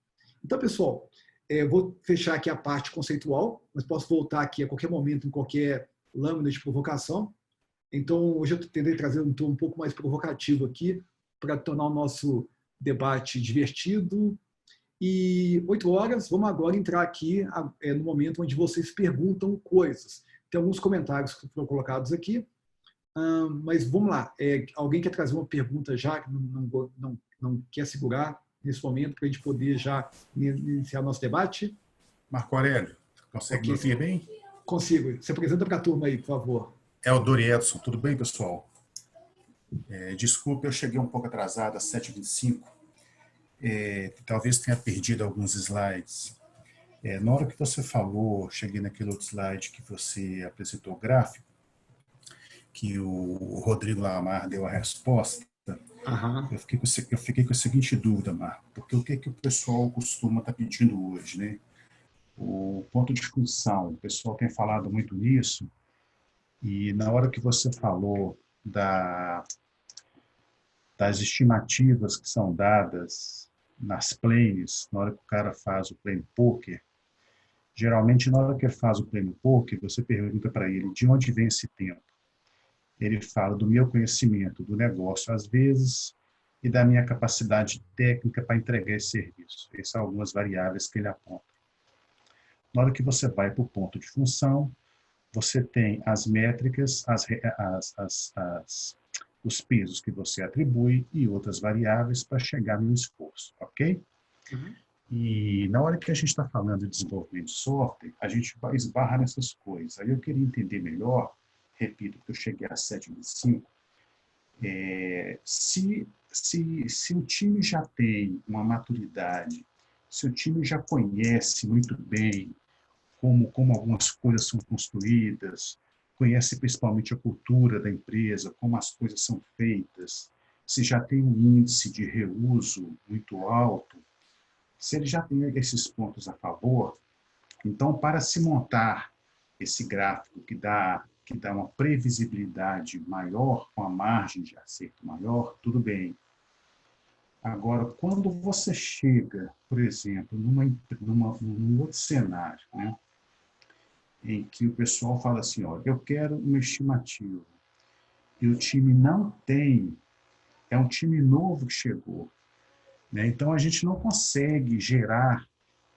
Então, pessoal, vou fechar aqui a parte conceitual, mas posso voltar aqui a qualquer momento, em qualquer lâmina de provocação. Então, hoje eu tentei trazer um tom um pouco mais provocativo aqui, para tornar o nosso debate divertido. E 8 horas, vamos agora entrar aqui no momento onde vocês perguntam coisas. Tem alguns comentários que foram colocados aqui, mas vamos lá. Alguém quer trazer uma pergunta já, que não quer segurar nesse momento, para a gente poder já iniciar o nosso debate?
Marco Aurélio, consegue me ouvir bem?
Consigo. Se apresenta para a turma aí, por favor.
É o Dori Edson, tudo bem, pessoal? Desculpe, eu cheguei um pouco atrasado, às 7h25. Talvez tenha perdido alguns slides. Na hora que você falou, cheguei naquele outro slide que você apresentou o gráfico, que o Rodrigo Lamar deu a resposta.
Uhum.
Eu fiquei com a seguinte dúvida, Marco, porque o que o pessoal costuma estar pedindo hoje, né? O ponto de função, o pessoal tem falado muito nisso, e na hora que você falou das estimativas que são dadas nas planes, na hora que o cara faz o plane poker, geralmente na hora que ele faz o plane poker, você pergunta para ele de onde vem esse tempo. Ele fala do meu conhecimento do negócio, às vezes, e da minha capacidade técnica para entregar esse serviço. Essas são algumas variáveis que ele aponta. Na hora que você vai para o ponto de função, você tem as métricas, os pesos que você atribui e outras variáveis para chegar no esforço, ok?
Uhum.
E na hora que a gente está falando de desenvolvimento de software, a gente vai esbarrar nessas coisas. Aí eu queria entender melhor, repito, que eu cheguei às 7h25, se o time já tem uma maturidade, se o time já conhece muito bem como algumas coisas são construídas, conhece principalmente a cultura da empresa, como as coisas são feitas, se já tem um índice de reuso muito alto, se ele já tem esses pontos a favor, então, para se montar esse gráfico que dá que dá uma previsibilidade maior, com a margem de acerto maior, tudo bem. Agora, quando você chega, por exemplo, num outro cenário, né, em que o pessoal fala assim, olha, eu quero uma estimativa, e o time não tem, é um time novo que chegou, né? Então, a gente não consegue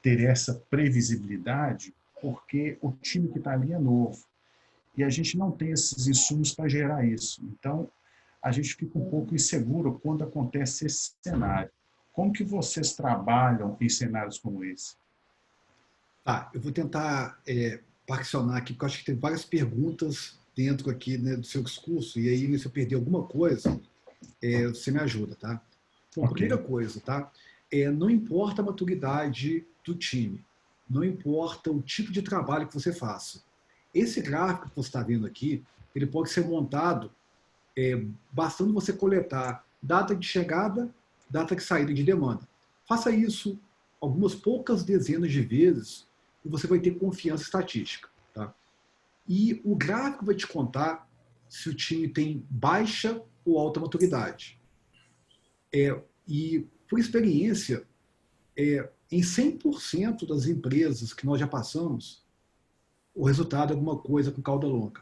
ter essa previsibilidade, porque o time que está ali é novo. E a gente não tem esses insumos para gerar isso. Então, a gente fica um pouco inseguro quando acontece esse cenário. Como que vocês trabalham em cenários como esse?
Tá, eu vou tentar particionar aqui, porque eu acho que tem várias perguntas dentro aqui, né, do seu discurso, e aí, se eu perder alguma coisa, você me ajuda, tá? Bom,
Ok.
primeira coisa, tá? Não importa a maturidade do time, não importa o tipo de trabalho que você faça. Esse gráfico que você está vendo aqui, ele pode ser montado bastando você coletar data de chegada, data de saída de demanda. Faça isso algumas poucas dezenas de vezes e você vai ter confiança estatística. Tá? E o gráfico vai te contar se o time tem baixa ou alta maturidade. E, por experiência, em 100% das empresas que nós já passamos, o resultado é alguma coisa com cauda longa.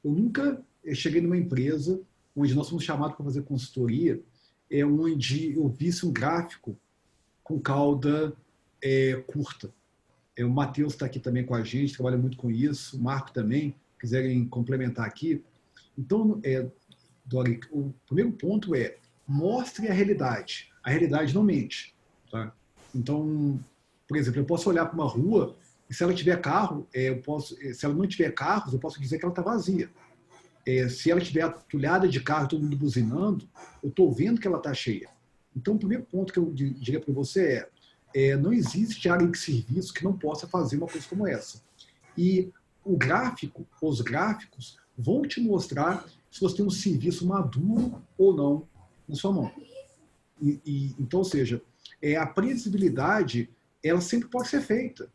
Eu nunca cheguei numa empresa onde nós fomos chamados para fazer consultoria, onde eu visse um gráfico com cauda curta. O Matheus está aqui também com a gente, trabalha muito com isso, o Marco também, quiserem complementar aqui. Então, Dori, o primeiro ponto é mostre a realidade. A realidade não mente. Tá? Então, por exemplo, eu posso olhar para uma rua e se ela tiver carro, se ela não tiver carros, eu posso dizer que ela está vazia. Se ela tiver atulhada de carro, todo mundo buzinando, eu estou vendo que ela está cheia. Então, o primeiro ponto que eu diria para você não existe área de serviço que não possa fazer uma coisa como essa. E os gráficos vão te mostrar se você tem um serviço maduro ou não na sua mão. Então, ou seja, a previsibilidade, ela sempre pode ser feita.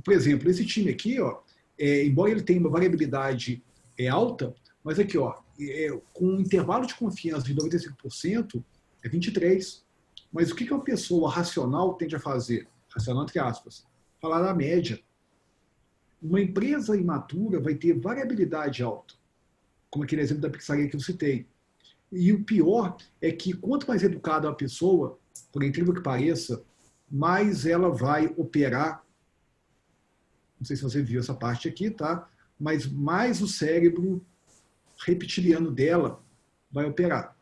Por exemplo, esse time aqui, embora ele tenha uma variabilidade alta, mas aqui, com um intervalo de confiança de 95%, é 23%. Mas o que uma pessoa racional tende a fazer? Racional, entre aspas. Falar da média. Uma empresa imatura vai ter variabilidade alta, como aquele exemplo da pizzaria que eu citei. E o pior é que quanto mais educada a pessoa, por incrível que pareça, mais ela vai operar. Não sei se você viu essa parte aqui, tá? Mas mais o cérebro reptiliano dela vai operar,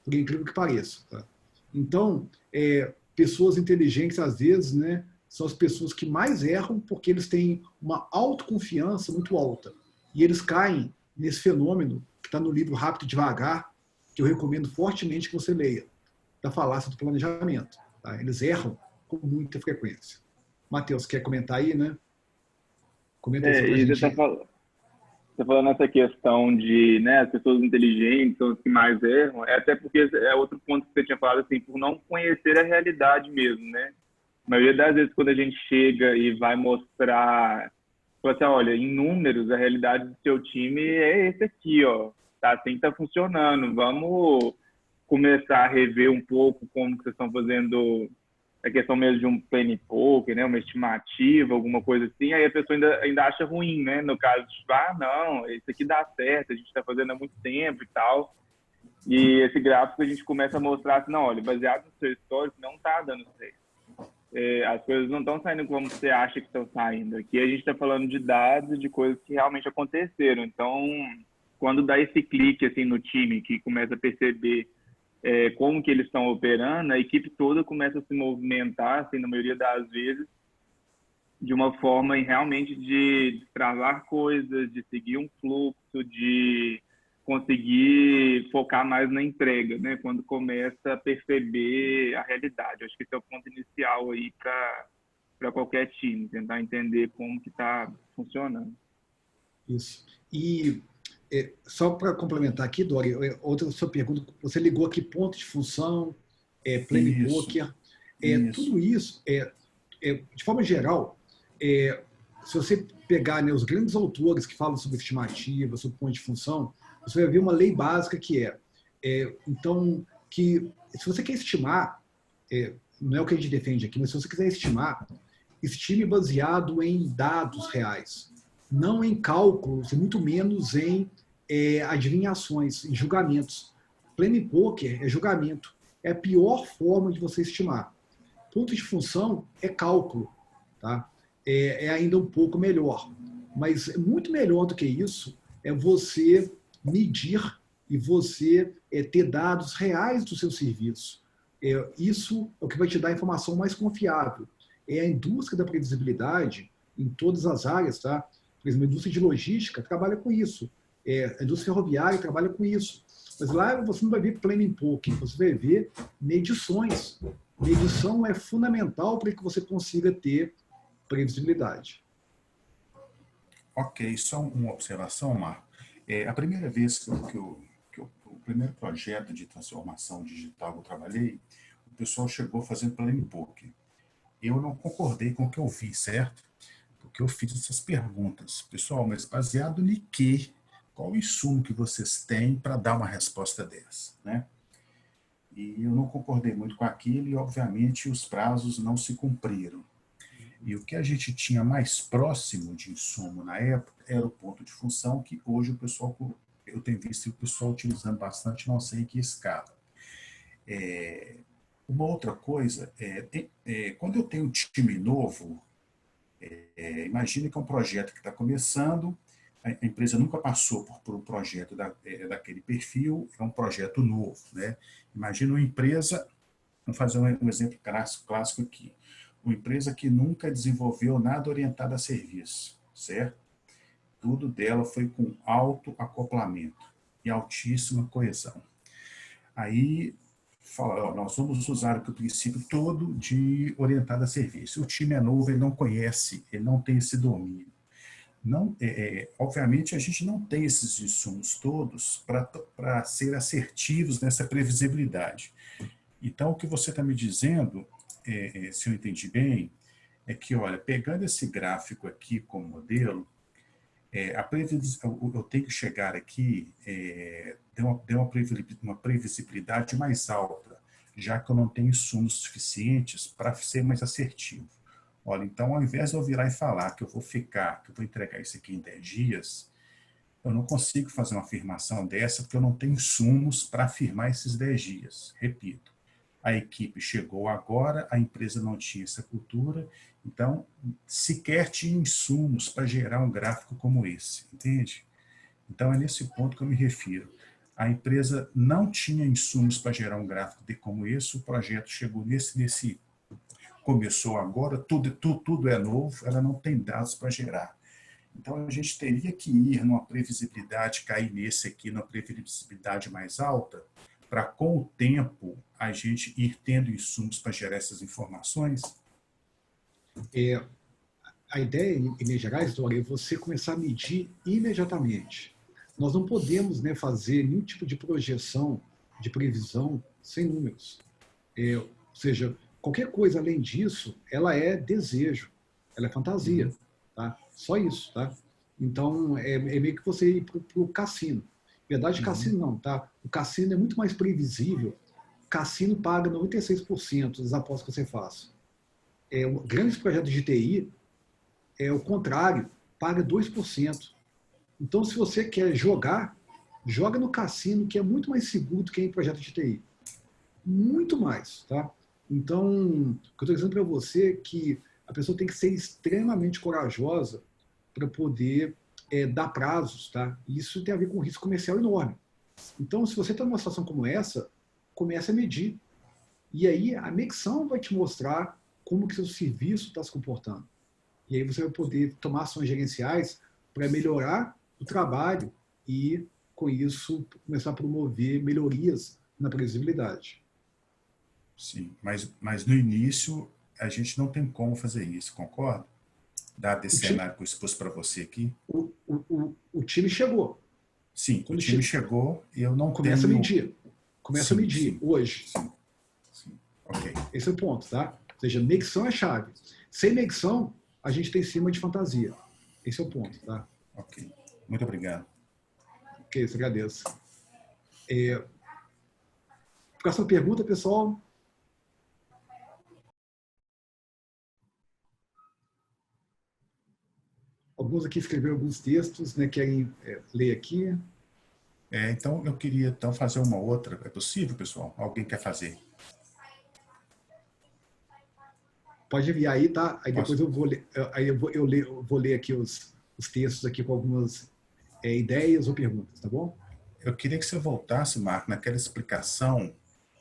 por incrível que pareça. Tá? Então, pessoas inteligentes, às vezes, né, são as pessoas que mais erram porque eles têm uma autoconfiança muito alta. E eles caem nesse fenômeno que está no livro Rápido e Devagar, que eu recomendo fortemente que você leia, da falácia do planejamento. Tá? Eles erram com muita frequência. Matheus, quer comentar aí, né? Comenta aí só pra
E você
gente.
tá falando essa questão de, né, as pessoas inteligentes são as que mais erram, até porque é outro ponto que você tinha falado, assim, por não conhecer a realidade mesmo, né? A maioria das vezes, quando a gente chega e vai mostrar, fala assim, olha, em números, a realidade do seu time é esse aqui, ó, tá assim que tá funcionando, vamos começar a rever um pouco como que vocês estão fazendo a questão mesmo de um penny poker, né, uma estimativa, alguma coisa assim, aí a pessoa ainda acha ruim, né, no caso de, não, isso aqui dá certo, a gente está fazendo há muito tempo e tal, e esse gráfico a gente começa a mostrar assim, não, olha, baseado no seu histórico, não está dando certo. As coisas não estão saindo como você acha que estão saindo. Aqui a gente está falando de dados, de coisas que realmente aconteceram. Então, quando dá esse clique assim no time, que começa a perceber como que eles estão operando, a equipe toda começa a se movimentar, assim, na maioria das vezes, de uma forma realmente de travar coisas, de seguir um fluxo, de conseguir focar mais na entrega, né? Quando começa a perceber a realidade. Acho que esse é o ponto inicial aí para qualquer time, tentar entender como que está funcionando.
Isso. E só para complementar aqui, Dori, outra sua pergunta, você ligou aqui ponto de função, plane
Isso,
poker,
isso.
tudo isso, de forma geral, se você pegar, né, os grandes autores que falam sobre estimativa, sobre ponto de função, você vai ver uma lei básica que então, que se você quer estimar, não é o que a gente defende aqui, mas se você quiser estimar, estime baseado em dados reais, não em cálculos e muito menos em adivinhações, em julgamentos. Planning Poker é julgamento. É a pior forma de você estimar. Ponto de função é cálculo. Tá? É ainda um pouco melhor. Mas muito melhor do que isso é você medir e você ter dados reais do seu serviço. Isso é o que vai te dar a informação mais confiável. A indústria da previsibilidade, em todas as áreas, tá? Por exemplo, a indústria de logística trabalha com isso. A indústria ferroviária trabalha com isso. Mas lá você não vai ver planning poker, você vai ver medições. Medição é fundamental para que você consiga ter previsibilidade.
Ok, só uma observação, Marco. A primeira vez o primeiro projeto de transformação digital que eu trabalhei, o pessoal chegou fazendo planning poker. Eu não concordei com o que eu vi, certo? Porque eu fiz essas perguntas. Pessoal, mas baseado em quê? Qual o insumo que vocês têm para dar uma resposta dessa, né? E eu não concordei muito com aquilo e, obviamente, os prazos não se cumpriram. E o que a gente tinha mais próximo de insumo na época era o ponto de função, que hoje o pessoal, eu tenho visto o pessoal utilizando bastante, não sei em que escala. Uma outra coisa, quando eu tenho um time novo, imagine que é um projeto que está começando, a empresa nunca passou por um projeto daquele perfil, é um projeto novo, né? Imagina uma empresa, vamos fazer um exemplo clássico aqui, uma empresa que nunca desenvolveu nada orientado a serviço, certo? Tudo dela foi com alto acoplamento e altíssima coesão. Aí, fala, nós vamos usar o princípio todo de orientado a serviço. O time é novo, ele não conhece, ele não tem esse domínio. Não, obviamente, a gente não tem esses insumos todos para ser assertivos nessa previsibilidade. Então, o que você está me dizendo, se eu entendi bem, é que, olha, pegando esse gráfico aqui como modelo, eu tenho que chegar aqui, ter uma previsibilidade mais alta, já que eu não tenho insumos suficientes para ser mais assertivo. Olha, então, ao invés de eu virar e falar que eu vou entregar isso aqui em 10 dias, eu não consigo fazer uma afirmação dessa porque eu não tenho insumos para afirmar esses 10 dias. Repito, a equipe chegou agora, a empresa não tinha essa cultura, então sequer tinha insumos para gerar um gráfico como esse, entende? Então é nesse ponto que eu me refiro. A empresa não tinha insumos para gerar um gráfico como esse, o projeto chegou começou agora, tudo é novo, ela não tem dados para gerar. Então, a gente teria que ir numa previsibilidade, cair nesse aqui, numa previsibilidade mais alta, para, com o tempo, a gente ir tendo insumos para gerar essas informações?
A ideia, em linhas gerais, Dora, é você começar a medir imediatamente. Nós não podemos, né, fazer nenhum tipo de projeção, de previsão, sem números. Ou seja, qualquer coisa além disso, ela é desejo, ela é fantasia. Tá? Só isso. Tá? Então, é meio que você ir para o cassino. Na verdade, cassino não. Tá? O cassino é muito mais previsível. O cassino paga 96% das apostas que você faz. Grandes projetos de TI, o contrário, paga 2%. Então, se você quer joga no cassino, que é muito mais seguro do que em projeto de TI. Muito mais. Tá? Então, o que eu estou dizendo para você é que a pessoa tem que ser extremamente corajosa para poder dar prazos. Tá? E isso tem a ver com um risco comercial enorme. Então, se você está numa situação como essa, comece a medir. E aí, a medição vai te mostrar como que seu serviço está se comportando. E aí você vai poder tomar ações gerenciais para melhorar o trabalho e, com isso, começar a promover melhorias na previsibilidade.
Sim, mas no início a gente não tem como fazer isso, concorda? Dado esse cenário que eu expus para você aqui.
O time chegou.
Sim, o time chegou e eu não
começa
tenho...
a medir. Começa a medir hoje.
Sim. Ok.
Esse é o ponto, tá? Ou seja, medição é chave. Sem medição, a gente tem cima de fantasia. Esse é o ponto, tá?
Ok. Muito obrigado.
Ok, eu agradeço. Próxima pergunta, pessoal. Alguns aqui escreveram alguns textos, né? Querem ler aqui.
Então, eu queria então fazer uma outra. É possível, pessoal? Alguém quer fazer?
Pode enviar aí, tá? Aí
Posso?
depois eu vou ler, aí eu vou ler aqui os textos aqui com algumas ideias ou perguntas, tá bom?
Eu queria que você voltasse, Marco, naquela explicação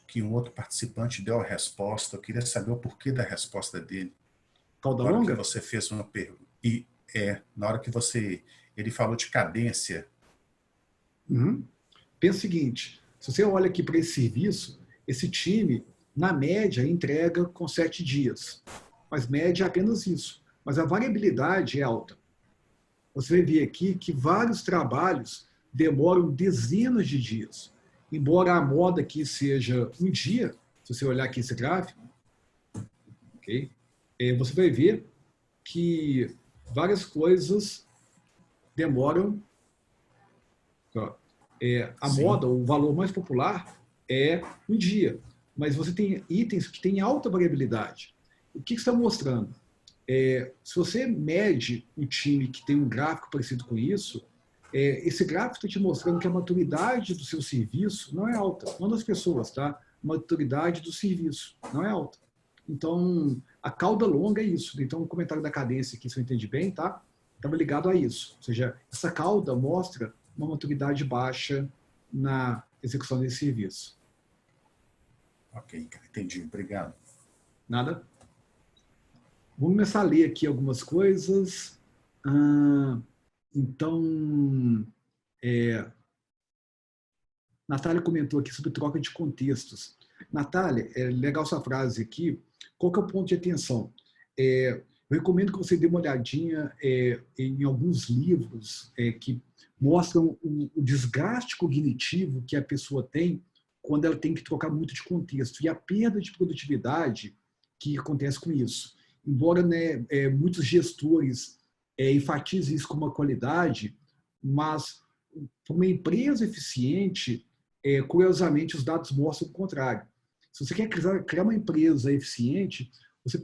que um outro participante deu a resposta. Eu queria saber o porquê da resposta dele.
Cauda
Na hora que
longa?
você fez uma pergunta. Na hora que ele falou de cadência.
Uhum. Pensa o seguinte, se você olha aqui para esse serviço, esse time, na média, entrega com 7 dias. Mas média é apenas isso. Mas a variabilidade é alta. Você vai ver aqui que vários trabalhos demoram dezenas de dias. Embora a moda aqui seja um dia, se você olhar aqui esse gráfico, okay? Você vai ver que várias coisas demoram. A
Sim.
moda, o valor mais popular é um dia, mas você tem itens que têm alta variabilidade. O que está mostrando? Se você mede um time que tem um gráfico parecido com isso, esse gráfico está te mostrando que a maturidade do seu serviço não é alta, não das pessoas, tá? A maturidade do serviço não é alta. Então, a cauda longa é isso. Então, o comentário da cadência aqui, se eu entendi bem, tá? Estava ligado a isso. Ou seja, essa cauda mostra uma maturidade baixa na execução desse serviço.
Ok, entendi. Obrigado.
Nada? Vamos começar a ler aqui algumas coisas. Então, Natália comentou aqui sobre troca de contextos. Natália, é legal essa frase aqui. Qual que é o ponto de atenção? Eu recomendo que você dê uma olhadinha em alguns livros que mostram o desgaste cognitivo que a pessoa tem quando ela tem que trocar muito de contexto e a perda de produtividade que acontece com isso. Embora, né, muitos gestores enfatizem isso como uma qualidade, mas para uma empresa eficiente, curiosamente, os dados mostram o contrário. Se você quer criar uma empresa eficiente, você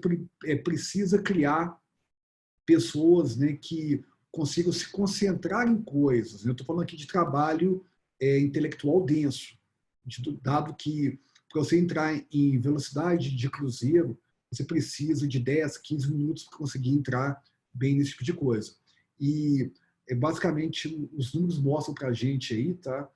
precisa criar pessoas, né, que consigam se concentrar em coisas. Eu estou falando aqui de trabalho intelectual denso, dado que para você entrar em velocidade de cruzeiro, você precisa de 10, 15 minutos para conseguir entrar bem nesse tipo de coisa. E basicamente os números mostram para a gente aí, tá?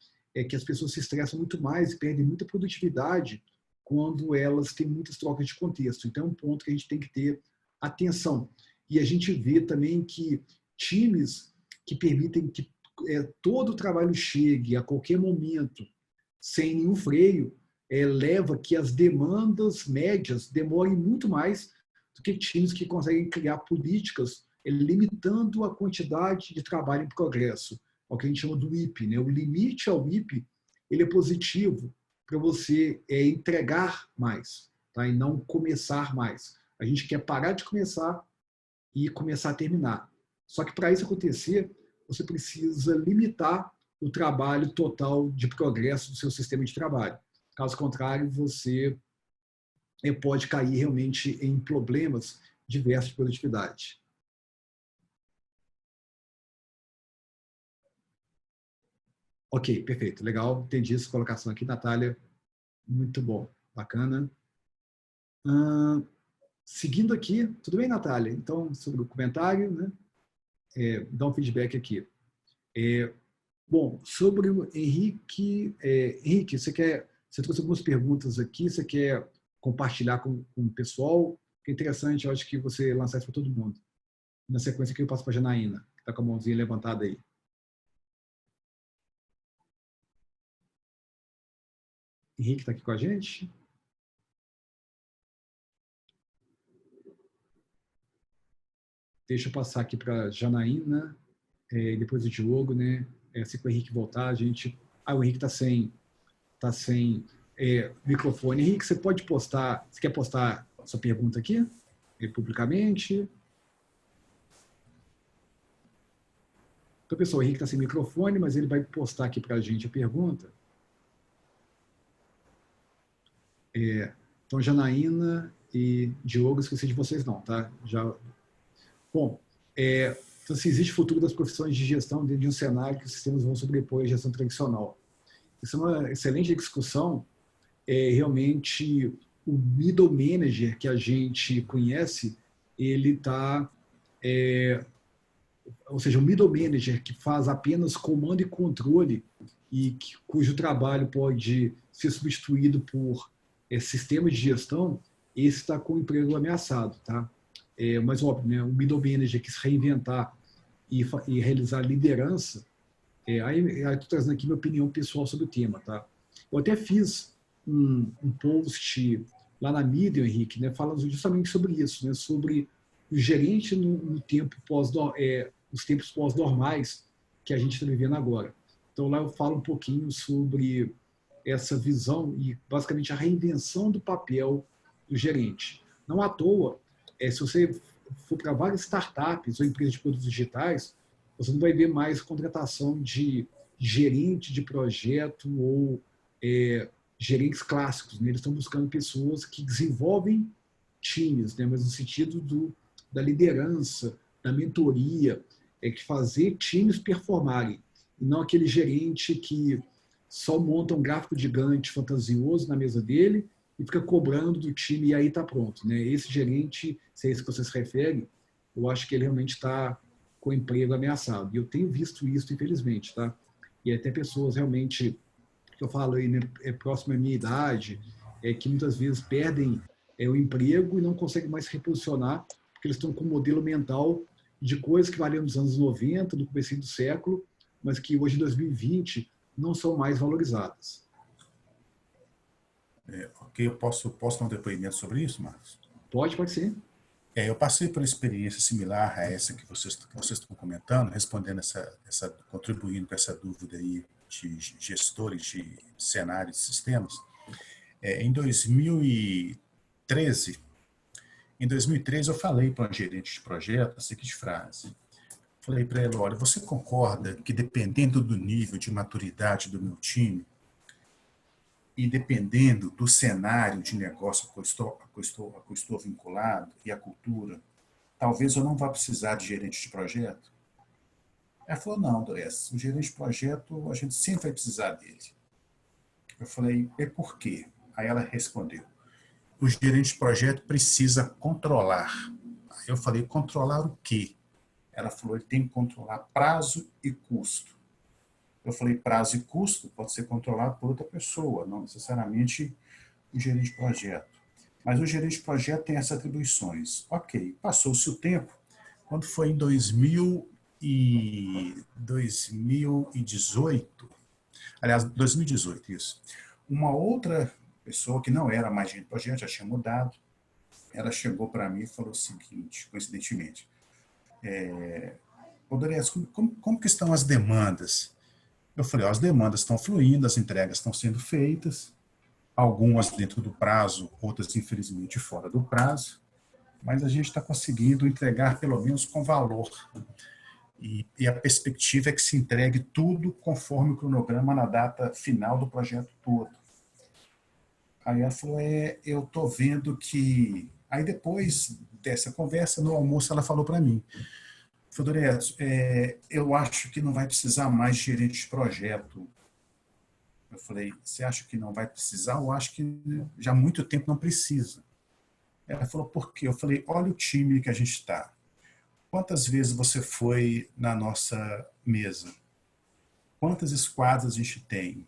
Que as pessoas se estressam muito mais e perdem muita produtividade quando elas têm muitas trocas de contexto. Então é um ponto que a gente tem que ter atenção. E a gente vê também que times que permitem que todo o trabalho chegue a qualquer momento, sem nenhum freio, leva que as demandas médias demorem muito mais do que times que conseguem criar políticas limitando a quantidade de trabalho em progresso, o que a gente chama do WIP. Né? O limite ao WIP ele é positivo para você entregar mais, tá? E não começar mais. A gente quer parar de começar e começar a terminar. Só que para isso acontecer, você precisa limitar o trabalho total de progresso do seu sistema de trabalho. Caso contrário, você pode cair realmente em problemas diversos de produtividade. Ok, perfeito. Legal, entendi essa colocação aqui, Natália. Muito bom, bacana. Seguindo aqui, tudo bem, Natália? Então, sobre o comentário, né? Dá um feedback aqui. Bom, sobre o Henrique, Henrique, você trouxe algumas perguntas aqui, você quer compartilhar com o pessoal? Que é interessante, eu acho que você lançar isso para todo mundo. Na sequência aqui eu passo para a Janaína, que está com a mãozinha levantada aí. Henrique está aqui com a gente? Deixa eu passar aqui para a Janaína, depois o Diogo, né? Se o Henrique voltar, a gente... o Henrique está sem microfone. Henrique, você pode postar... Você quer postar sua pergunta aqui? Publicamente? Então, pessoal, o Henrique está sem microfone, mas ele vai postar aqui para a gente a pergunta. Então, Janaína e Diogo, esqueci de vocês não, tá? Bom, então, se existe futuro das profissões de gestão dentro de um cenário que os sistemas vão sobrepor a gestão tradicional. Isso é uma excelente discussão. Realmente, o middle manager que a gente conhece, ele está... ou seja, o middle manager que faz apenas comando e controle e cujo trabalho pode ser substituído por sistemas de gestão, esse está com o emprego ameaçado, tá? Mas, óbvio, né, o middle manager que se reinventar e realizar liderança, aí estou trazendo aqui minha opinião pessoal sobre o tema, tá? Eu até fiz um post lá na Medium, Henrique, né, falando justamente sobre isso, né, sobre o gerente no tempo os tempos pós-normais que a gente está vivendo agora. Então, lá eu falo um pouquinho sobre essa visão e, basicamente, a reinvenção do papel do gerente. Não à toa, se você for para várias startups ou empresas de produtos digitais, você não vai ver mais contratação de gerente de projeto ou gerentes clássicos, né? Eles estão buscando pessoas que desenvolvem times, né? Mas no sentido da liderança, da mentoria, que fazer times performarem, e não aquele gerente que só monta um gráfico gigante fantasioso na mesa dele e fica cobrando do time e aí está pronto, né? Esse gerente, se é isso que você se refere, eu acho que ele realmente está com o emprego ameaçado. E eu tenho visto isso, infelizmente, tá? E até pessoas realmente, que eu falo aí, né, próximo à minha idade, que muitas vezes perdem o emprego e não conseguem mais se reposicionar, porque eles estão com um modelo mental de coisas que valiam nos anos 90, no começo do século, mas que hoje, em 2020, não são mais valorizadas.
Ok, eu posso dar um depoimento sobre isso, Marcos?
Pode ser.
Eu passei por uma experiência similar a essa que vocês estão comentando, respondendo contribuindo com essa dúvida aí de gestores de cenários e sistemas. Em 2013, eu falei para um gerente de projeto a seguinte frase. Falei para ele, olha, você concorda que dependendo do nível de maturidade do meu time e dependendo do cenário de negócio a que eu estou vinculado e a cultura, talvez eu não vá precisar de gerente de projeto? Ela falou, não, Dorés, o gerente de projeto, a gente sempre vai precisar dele. Eu falei, e por quê? Aí ela respondeu, o gerente de projeto precisa controlar. Aí eu falei, controlar o quê? Ela falou, ele tem que controlar prazo e custo. Eu falei, prazo e custo pode ser controlado por outra pessoa, não necessariamente o gerente de projeto. Mas o gerente de projeto tem essas atribuições. Ok, passou-se o tempo. Quando foi em 2018, aliás, 2018, isso. Uma outra pessoa que não era mais gerente de projeto, já tinha mudado, ela chegou para mim e falou o seguinte, coincidentemente, Dorés, como que estão as demandas? Eu falei, as demandas estão fluindo, as entregas estão sendo feitas, algumas dentro do prazo, outras, infelizmente, fora do prazo, mas a gente está conseguindo entregar pelo menos com valor. E a perspectiva é que se entregue tudo conforme o cronograma na data final do projeto todo. Aí ela falou, eu estou vendo que... Aí depois dessa conversa, no almoço, ela falou para mim, Dorés, eu acho que não vai precisar mais de gerente de projeto. Eu falei, você acha que não vai precisar? Eu acho que já há muito tempo não precisa. Ela falou, por quê? Eu falei, olha o time que a gente está. Quantas vezes você foi na nossa mesa? Quantas esquadras a gente tem?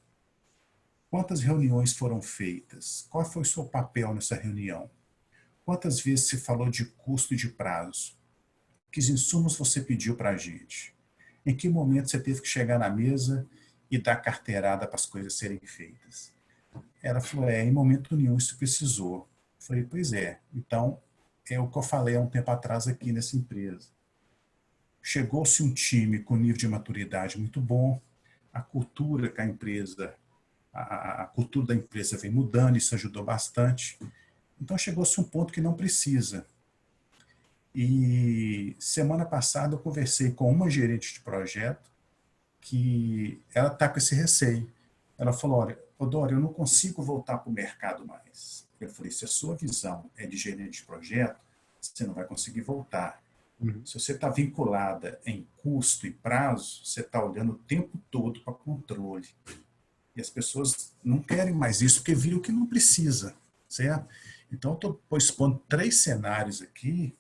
Quantas reuniões foram feitas? Qual foi o seu papel nessa reunião? Quantas vezes se falou de custo e de prazo? Que insumos você pediu para a gente? Em que momento você teve que chegar na mesa e dar carteirada para as coisas serem feitas? Ela falou, em momento nenhum isso precisou. Eu falei, pois é. Então, é o que eu falei há um tempo atrás aqui nessa empresa. Chegou-se um time com nível de maturidade muito bom, a cultura que a empresa, a cultura da empresa vem mudando, isso ajudou bastante. Então, chegou-se um ponto que não precisa. E semana passada eu conversei com uma gerente de projeto que ela está com esse receio. Ela falou, olha, Dória, eu não consigo voltar para o mercado mais. Eu falei, se a sua visão é de gerente de projeto, você não vai conseguir voltar. Se você está vinculada em custo e prazo, você está olhando o tempo todo para controle. E as pessoas não querem mais isso, porque viram que não precisa, certo? Então, eu estou expondo 3 cenários aqui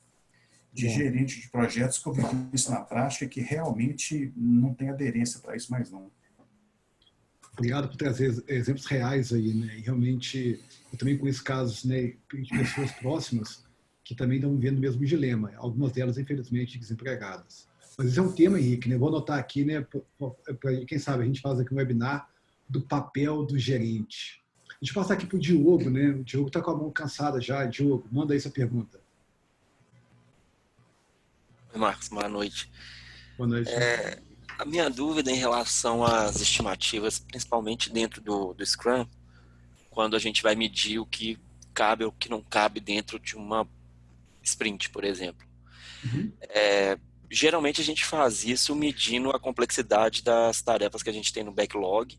de gerente de projetos que eu vi isso na prática que realmente não tem aderência para isso mais não.
Obrigado por trazer exemplos reais aí, né? E realmente, eu também conheço casos, né, de pessoas próximas que também estão vivendo o mesmo dilema. Algumas delas, infelizmente, desempregadas. Mas esse é um tema, Henrique, né? Vou anotar aqui, né? Para quem sabe a gente faz aqui um webinar do papel do gerente. Deixa eu passar aqui para o Diogo, né? O Diogo está com a mão cansada já. Diogo, manda aí essa pergunta.
Oi, Marcos, boa noite.
Boa noite.
A minha dúvida em relação às estimativas, principalmente dentro do Scrum, quando a gente vai medir o que cabe ou o que não cabe dentro de uma sprint, por exemplo. Geralmente a gente faz isso medindo a complexidade das tarefas que a gente tem no backlog,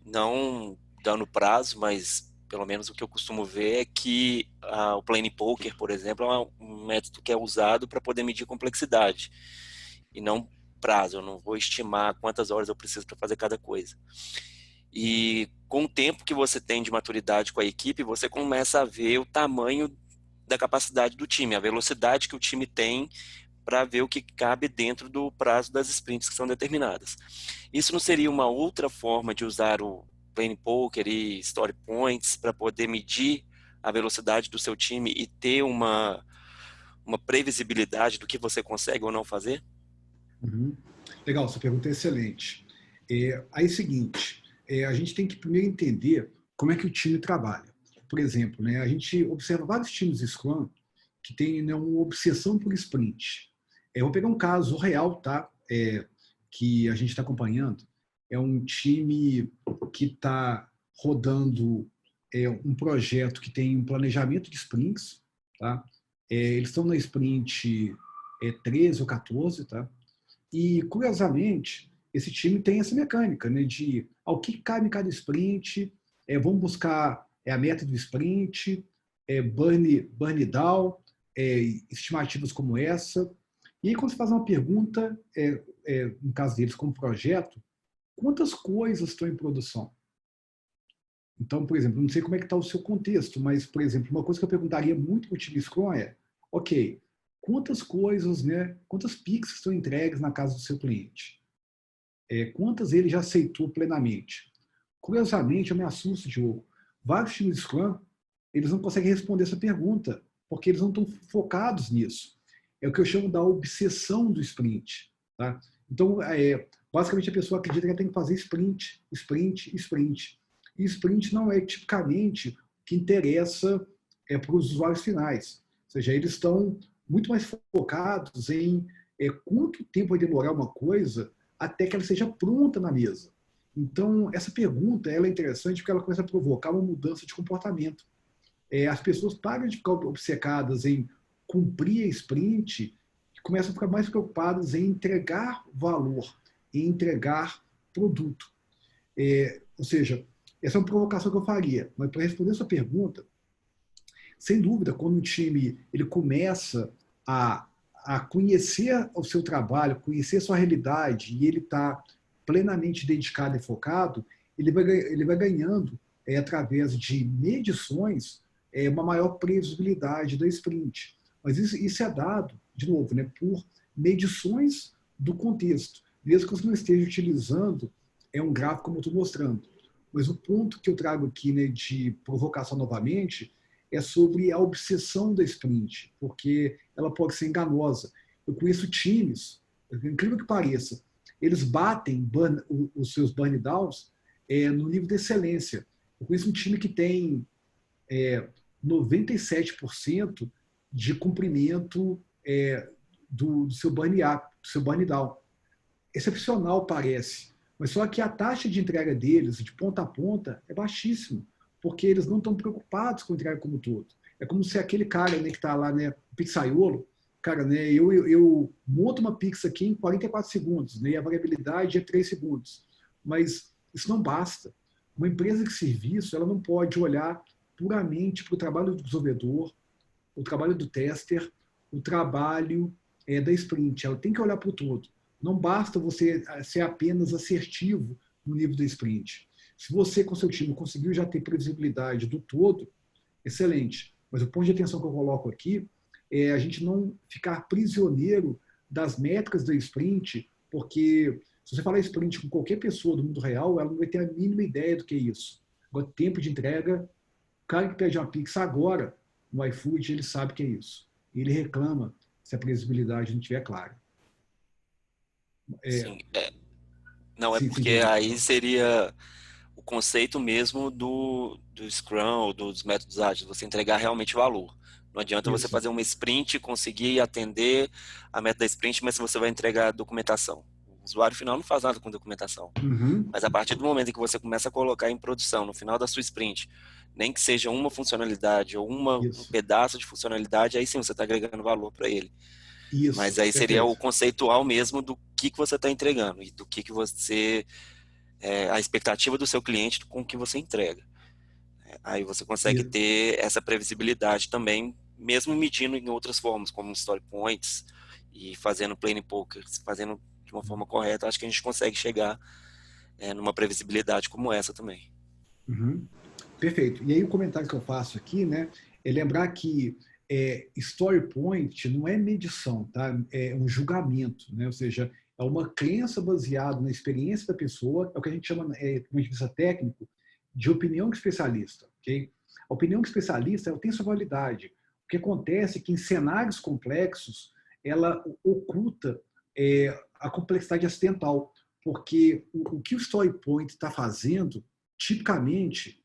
não dando prazo, mas pelo menos o que eu costumo ver é que o Planning Poker, por exemplo, é um método que é usado para poder medir complexidade e não prazo. Eu não vou estimar quantas horas eu preciso para fazer cada coisa. E com o tempo que você tem de maturidade com a equipe, você começa a ver o tamanho da capacidade do time, a velocidade que o time tem para ver o que cabe dentro do prazo das sprints que são determinadas. Isso não seria uma outra forma de usar o Planning Poker e Story Points para poder medir a velocidade do seu time e ter uma previsibilidade do que você consegue ou não fazer?
Legal, sua pergunta é excelente. Aí é o seguinte, a gente tem que primeiro entender como é que o time trabalha. Por exemplo, né, a gente observa vários times Scrum que têm, né, uma obsessão por sprint. Eu vou pegar um caso real, tá? Que a gente está acompanhando. É um time que está rodando um projeto que tem um planejamento de sprints, tá? Eles estão na sprint 13 ou 14, tá? E, curiosamente, esse time tem essa mecânica, né, de ao que cabe em cada sprint, vamos buscar a meta do sprint, burn down, estimativas como essa. E aí, quando você faz uma pergunta, no caso deles, como projeto, quantas coisas estão em produção? Então, por exemplo, não sei como é que está o seu contexto, mas, por exemplo, uma coisa que eu perguntaria muito para o time Scrum é, ok, quantas coisas, né, quantas PICs estão entregues na casa do seu cliente? Quantas ele já aceitou plenamente? Curiosamente, eu me assusto, Diogo, vários times Scrum, eles não conseguem responder essa pergunta, porque eles não estão focados nisso. É o que eu chamo da obsessão do sprint. Tá? Então, basicamente, a pessoa acredita que ela tem que fazer sprint, sprint, sprint. E sprint não é tipicamente o que interessa para os usuários finais. Ou seja, eles estão muito mais focados em quanto tempo vai demorar uma coisa até que ela seja pronta na mesa. Então, essa pergunta ela é interessante porque ela começa a provocar uma mudança de comportamento. As pessoas param de ficar obcecadas em cumprir a sprint e começam a ficar mais preocupadas em entregar valor, em entregar produto. Ou seja, essa é uma provocação que eu faria. Mas para responder a sua pergunta, sem dúvida, quando um time ele começa a conhecer o seu trabalho, conhecer a sua realidade e ele está plenamente dedicado e focado, ele vai ganhando, através de medições, uma maior previsibilidade da sprint. Mas isso é dado, de novo, né, por medições do contexto, mesmo que você não esteja utilizando um gráfico como eu estou mostrando. Mas o ponto que eu trago aqui, né, de provocação novamente é sobre a obsessão da sprint, porque ela pode ser enganosa. Eu conheço times, incrível que pareça, eles batem os seus burn downs no nível de excelência. Eu conheço um time que tem 97% de cumprimento do seu burn up, do seu burn down. Excepcional parece, mas só que a taxa de entrega deles, de ponta a ponta, é baixíssima, porque eles não estão preocupados com a entrega como um todo. É como se aquele cara, né, que está lá, né, o pizzaiolo, cara, né, eu monto uma pix aqui em 44 segundos, né, e a variabilidade é 3 segundos. Mas isso não basta. Uma empresa de serviço, ela não pode olhar puramente para o trabalho do desenvolvedor, o trabalho do tester, o trabalho da sprint. Ela tem que olhar para o todo. Não basta você ser apenas assertivo no nível da sprint. Se você, com seu time, conseguiu já ter previsibilidade do todo, excelente. Mas o ponto de atenção que eu coloco aqui é a gente não ficar prisioneiro das métricas da sprint, porque se você falar sprint com qualquer pessoa do mundo real, ela não vai ter a mínima ideia do que é isso. Agora, tempo de entrega, o cara que pede uma pix agora no iFood, ele sabe o que é isso. Ele reclama se a previsibilidade não estiver clara.
Sim, não, é
Sim,
porque aí seria o conceito mesmo do Scrum ou dos métodos ágeis, você entregar realmente valor. Não adianta você
isso.
fazer uma sprint e conseguir atender a meta da sprint, mas se você vai entregar documentação. O usuário final não faz nada com documentação.
Uhum.
Mas a partir do momento em que você começa a colocar em produção, no final da sua sprint, nem que seja uma funcionalidade ou um pedaço de funcionalidade, aí sim você está agregando valor para ele. Mas
Isso,
aí seria o
perfeito.
conceitual mesmo do que você está entregando e do que você a expectativa do seu cliente com o que você entrega. Aí você consegue
Isso.
ter essa previsibilidade também, mesmo medindo em outras formas, como story points e fazendo planning poker, fazendo de uma forma correta, acho que a gente consegue chegar numa previsibilidade como essa também.
Uhum. Perfeito. E aí o comentário que eu faço aqui, né, é lembrar que story point não é medição, tá? É um julgamento, né? Ou seja, é uma crença baseada na experiência da pessoa, é o que a gente chama, do ponto de vista técnico, de opinião de especialista, ok? A opinião de especialista, ela tem sua validade. O que acontece é que em cenários complexos, ela oculta a complexidade acidental, porque o que o story point está fazendo, tipicamente,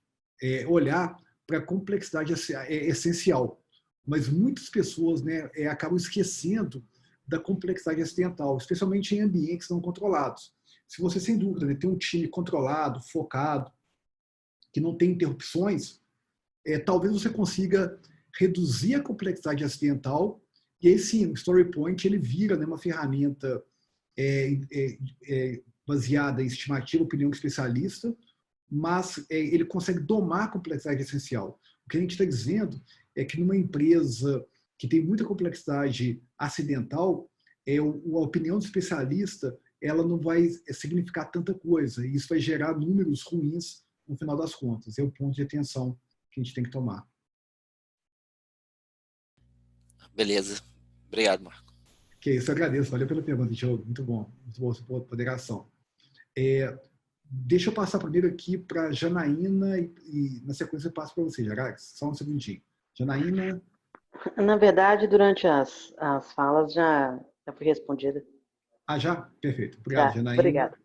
olhar para a complexidade essencial. Mas muitas pessoas, né, acabam esquecendo da complexidade acidental, especialmente em ambientes não controlados. Se você, sem dúvida, né, tem um time controlado, focado, que não tem interrupções, talvez você consiga reduzir a complexidade acidental e aí sim, o Story Point ele vira, né, uma ferramenta baseada em estimativa, opinião de especialista, mas ele consegue domar a complexidade essencial. O que a gente está dizendo é que numa empresa que tem muita complexidade acidental, a opinião do especialista ela não vai significar tanta coisa, e isso vai gerar números ruins no final das contas. É o ponto de atenção que a gente tem que tomar.
Beleza. Obrigado, Marco.
Que isso, eu agradeço. Valeu pela pergunta, Diogo. Muito bom sua ponderação. Deixa eu passar primeiro aqui para Janaína e na sequência eu passo para você, Jarax. Só um segundinho. Janaína.
Na verdade, durante as falas já fui respondida.
Ah, já? Perfeito. Obrigado, Janaína.
Obrigado.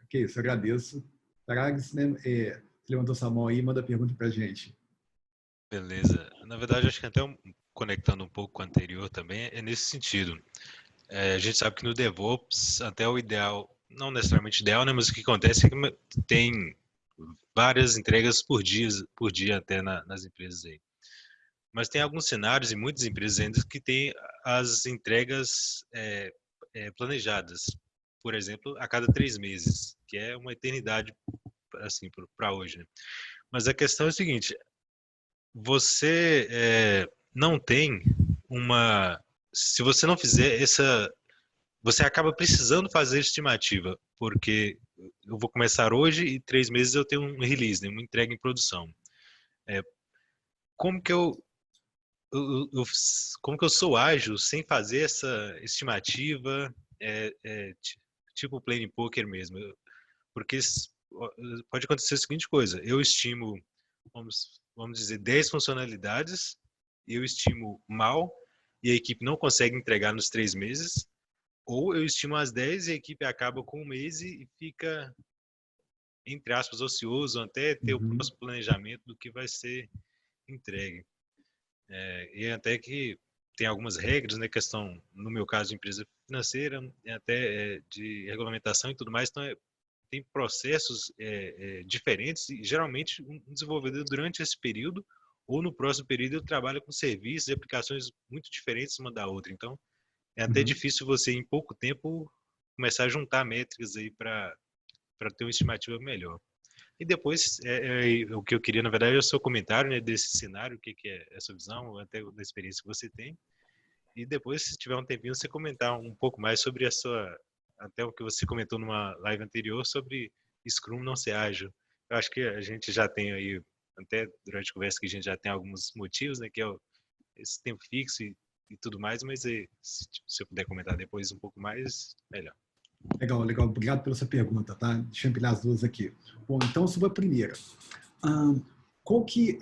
Que isso, eu agradeço. Jarax, né, levantou sua mão aí e manda pergunta para a gente.
Beleza. Na verdade, acho que até conectando um pouco com o anterior também, é nesse sentido. A gente sabe que no DevOps, até o ideal, não necessariamente ideal, né, mas o que acontece é que tem várias entregas por dia até nas empresas aí. Mas tem alguns cenários e muitas empresas ainda que têm as entregas planejadas. Por exemplo, a cada 3 meses, que é uma eternidade assim para hoje. Né? Mas a questão é a seguinte: você não tem uma... Se você não fizer essa... Você acaba precisando fazer estimativa, porque eu vou começar hoje e 3 meses eu tenho um release, né, uma entrega em produção. Como que como que eu sou ágil sem fazer essa estimativa, tipo planning poker mesmo? Porque pode acontecer a seguinte coisa: eu estimo, vamos dizer, 10 funcionalidades, eu estimo mal e a equipe não consegue entregar nos 3 meses, ou eu estimo as 10 e a equipe acaba com 1 mês e fica, entre aspas, ocioso até ter o próximo planejamento do que vai ser entregue. E até que tem algumas regras, né, questão, no meu caso, de empresa financeira, até de regulamentação e tudo mais, então tem processos diferentes e geralmente um desenvolvedor durante esse período ou no próximo período eu trabalho com serviços e aplicações muito diferentes uma da outra. Então, é até difícil você, em pouco tempo, começar a juntar métricas aí para ter uma estimativa melhor. E depois, o que eu queria, na verdade, é o seu comentário, né, desse cenário, o que é essa visão, até da experiência que você tem. E depois, se tiver um tempinho, você comentar um pouco mais sobre até o que você comentou numa live anterior, sobre Scrum não ser ágil. Eu acho que a gente já tem aí, até durante a conversa, que a gente já tem alguns motivos, né, que é esse tempo fixo e tudo mais, mas se eu puder comentar depois um pouco mais, melhor.
Legal, legal. Obrigado pela sua pergunta, tá? Deixa eu empilhar as duas aqui. Bom, então, sobre a primeira. Qual que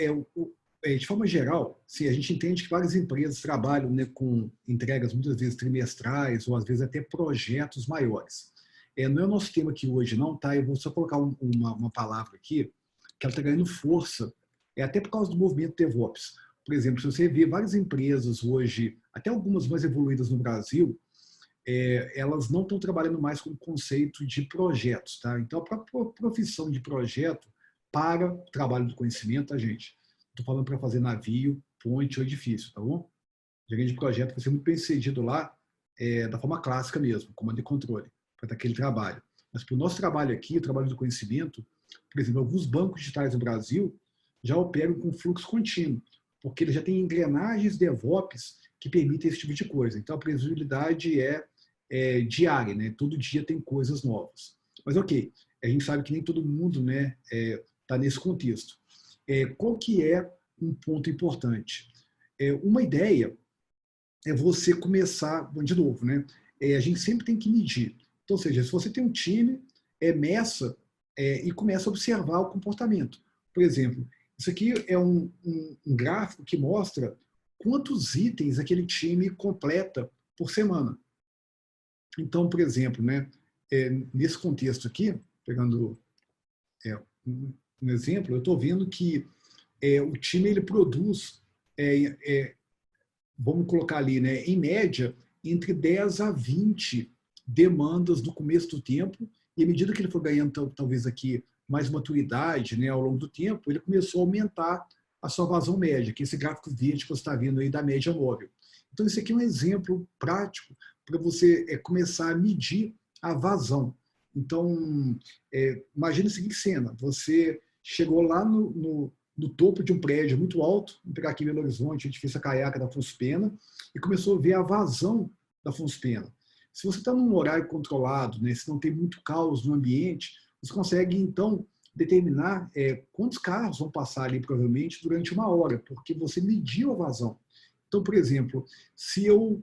é de forma geral, sim, a gente entende que várias empresas trabalham, né, com entregas muitas vezes trimestrais ou às vezes até projetos maiores. Não é o nosso tema aqui hoje, não, tá? Eu vou só colocar uma palavra aqui que ela está ganhando força, até por causa do movimento DevOps. Por exemplo, se você vê várias empresas hoje, até algumas mais evoluídas no Brasil, elas não estão trabalhando mais com o conceito de projetos, tá? Então, a própria profissão de projeto para o trabalho do conhecimento, tá, gente? Estou falando para fazer navio, ponte ou edifício, tá bom? O gerente de projeto vai ser muito bem sucedido lá, da forma clássica mesmo, comando e controle, para dar aquele trabalho. Mas para o nosso trabalho aqui, o trabalho do conhecimento, por exemplo, alguns bancos digitais no Brasil já operam com fluxo contínuo, porque eles já têm engrenagens DevOps que permitem esse tipo de coisa. Então, a previsibilidade é diária, né? Todo dia tem coisas novas. Mas, ok, a gente sabe que nem todo mundo, né, tá nesse contexto. Qual que é um ponto importante? Uma ideia é você começar, de novo, né? A gente sempre tem que medir. Então, ou seja, se você tem um time, meça e começa a observar o comportamento. Por exemplo, isso aqui é um gráfico que mostra quantos itens aquele time completa por semana. Então, por exemplo, né, nesse contexto aqui, pegando um exemplo, eu estou vendo que o time ele produz, vamos colocar ali, né, em média, entre 10 a 20 demandas no começo do tempo, e à medida que ele for ganhando, talvez aqui, mais maturidade, né, ao longo do tempo, ele começou a aumentar a sua vazão média, que é esse gráfico verde que você está vendo aí da média móvel. Então, esse aqui é um exemplo prático para você começar a medir a vazão. Então, imagine a seguinte cena, você chegou lá no topo de um prédio muito alto, vamos pegar aqui em Belo Horizonte, o edifício Caiaca da Afonso Pena, e começou a ver a vazão da Afonso Pena. Se você está num horário controlado, né, se não tem muito caos no ambiente, você consegue, então, determinar quantos carros vão passar ali, provavelmente, durante uma hora, porque você mediu a vazão. Então, por exemplo, se eu,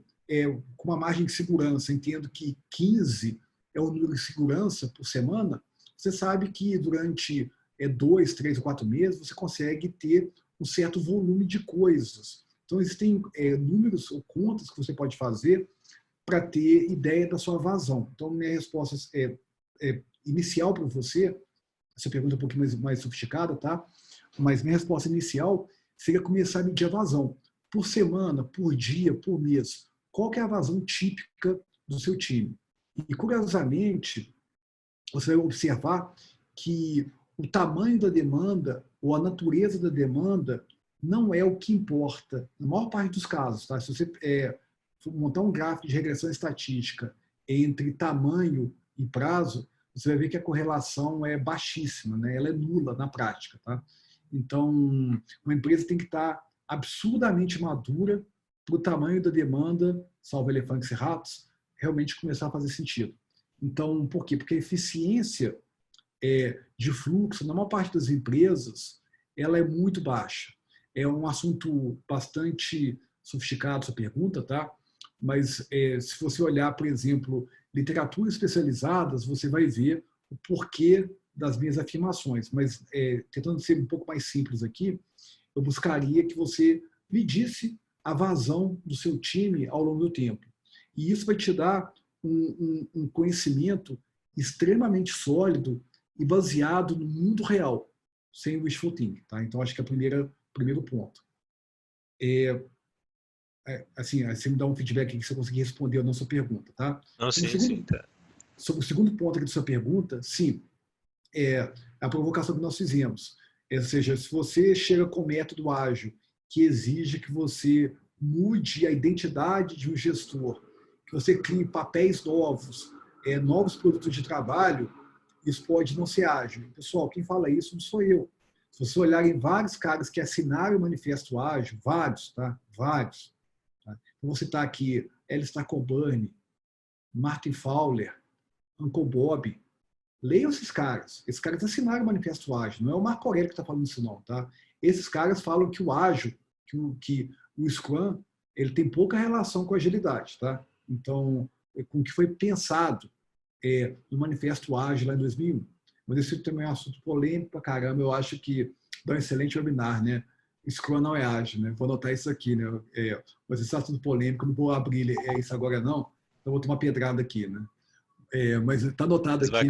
com uma margem de segurança, entendo que 15 é o número de segurança por semana, você sabe que durante 2, 3 ou 4 meses você consegue ter um certo volume de coisas. Então, existem números ou contas que você pode fazer para ter ideia da sua vazão. Então, minha resposta inicial para você, essa pergunta é um pouquinho mais sofisticada, tá? Mas minha resposta inicial seria começar a medir a vazão. Por semana, por dia, por mês. Qual que é a vazão típica do seu time? E, curiosamente, você vai observar que o tamanho da demanda ou a natureza da demanda não é o que importa, na maior parte dos casos. Tá? Se você montar um gráfico de regressão estatística entre tamanho e prazo, você vai ver que a correlação é baixíssima, né? Ela é nula na prática. Tá? Então, uma empresa tem que estar absurdamente madura para o tamanho da demanda, salvo elefantes e ratos, realmente começar a fazer sentido. Então, por quê? Porque a eficiência de fluxo, na maior parte das empresas, ela é muito baixa. É um assunto bastante sofisticado, essa pergunta, tá? Mas se você olhar, por exemplo, literaturas especializadas, você vai ver o porquê das minhas afirmações. Mas, tentando ser um pouco mais simples aqui, eu buscaria que você medisse a vazão do seu time ao longo do tempo. E isso vai te dar um conhecimento extremamente sólido e baseado no mundo real, sem o wishful thinking. Tá? Então, acho que é o primeiro ponto. Assim, você me dá um feedback aqui que você conseguir responder a nossa pergunta. Tá?
Não, sim, tá.
Sobre o segundo ponto aqui da sua pergunta, sim, a provocação que nós fizemos. Ou seja, se você chega com método ágil que exige que você mude a identidade de um gestor, que você crie papéis novos, novos produtos de trabalho, isso pode não ser ágil. Pessoal, quem fala isso não sou eu. Se você olhar em vários caras que assinaram o Manifesto Ágil, vários, tá? Vários. Tá? Eu vou citar aqui Alistair Coburn, Martin Fowler, Uncle Bob. Leiam esses caras. Esses caras assinaram o Manifesto Ágil. Não é o Marco Aurélio que está falando isso, não. Tá? Esses caras falam que o ágil, que o Scrum, ele tem pouca relação com a agilidade. Tá? Então, com o que foi pensado no Manifesto Ágil lá em 2001. Mas esse também é um assunto polêmico pra caramba. Eu acho que dá um excelente webinar, né? Scrum não é ágil, né? Vou anotar isso aqui, né? Mas esse assunto polêmico, não vou abrir isso agora, não. Então, vou tomar pedrada aqui, né? Mas está anotado aqui,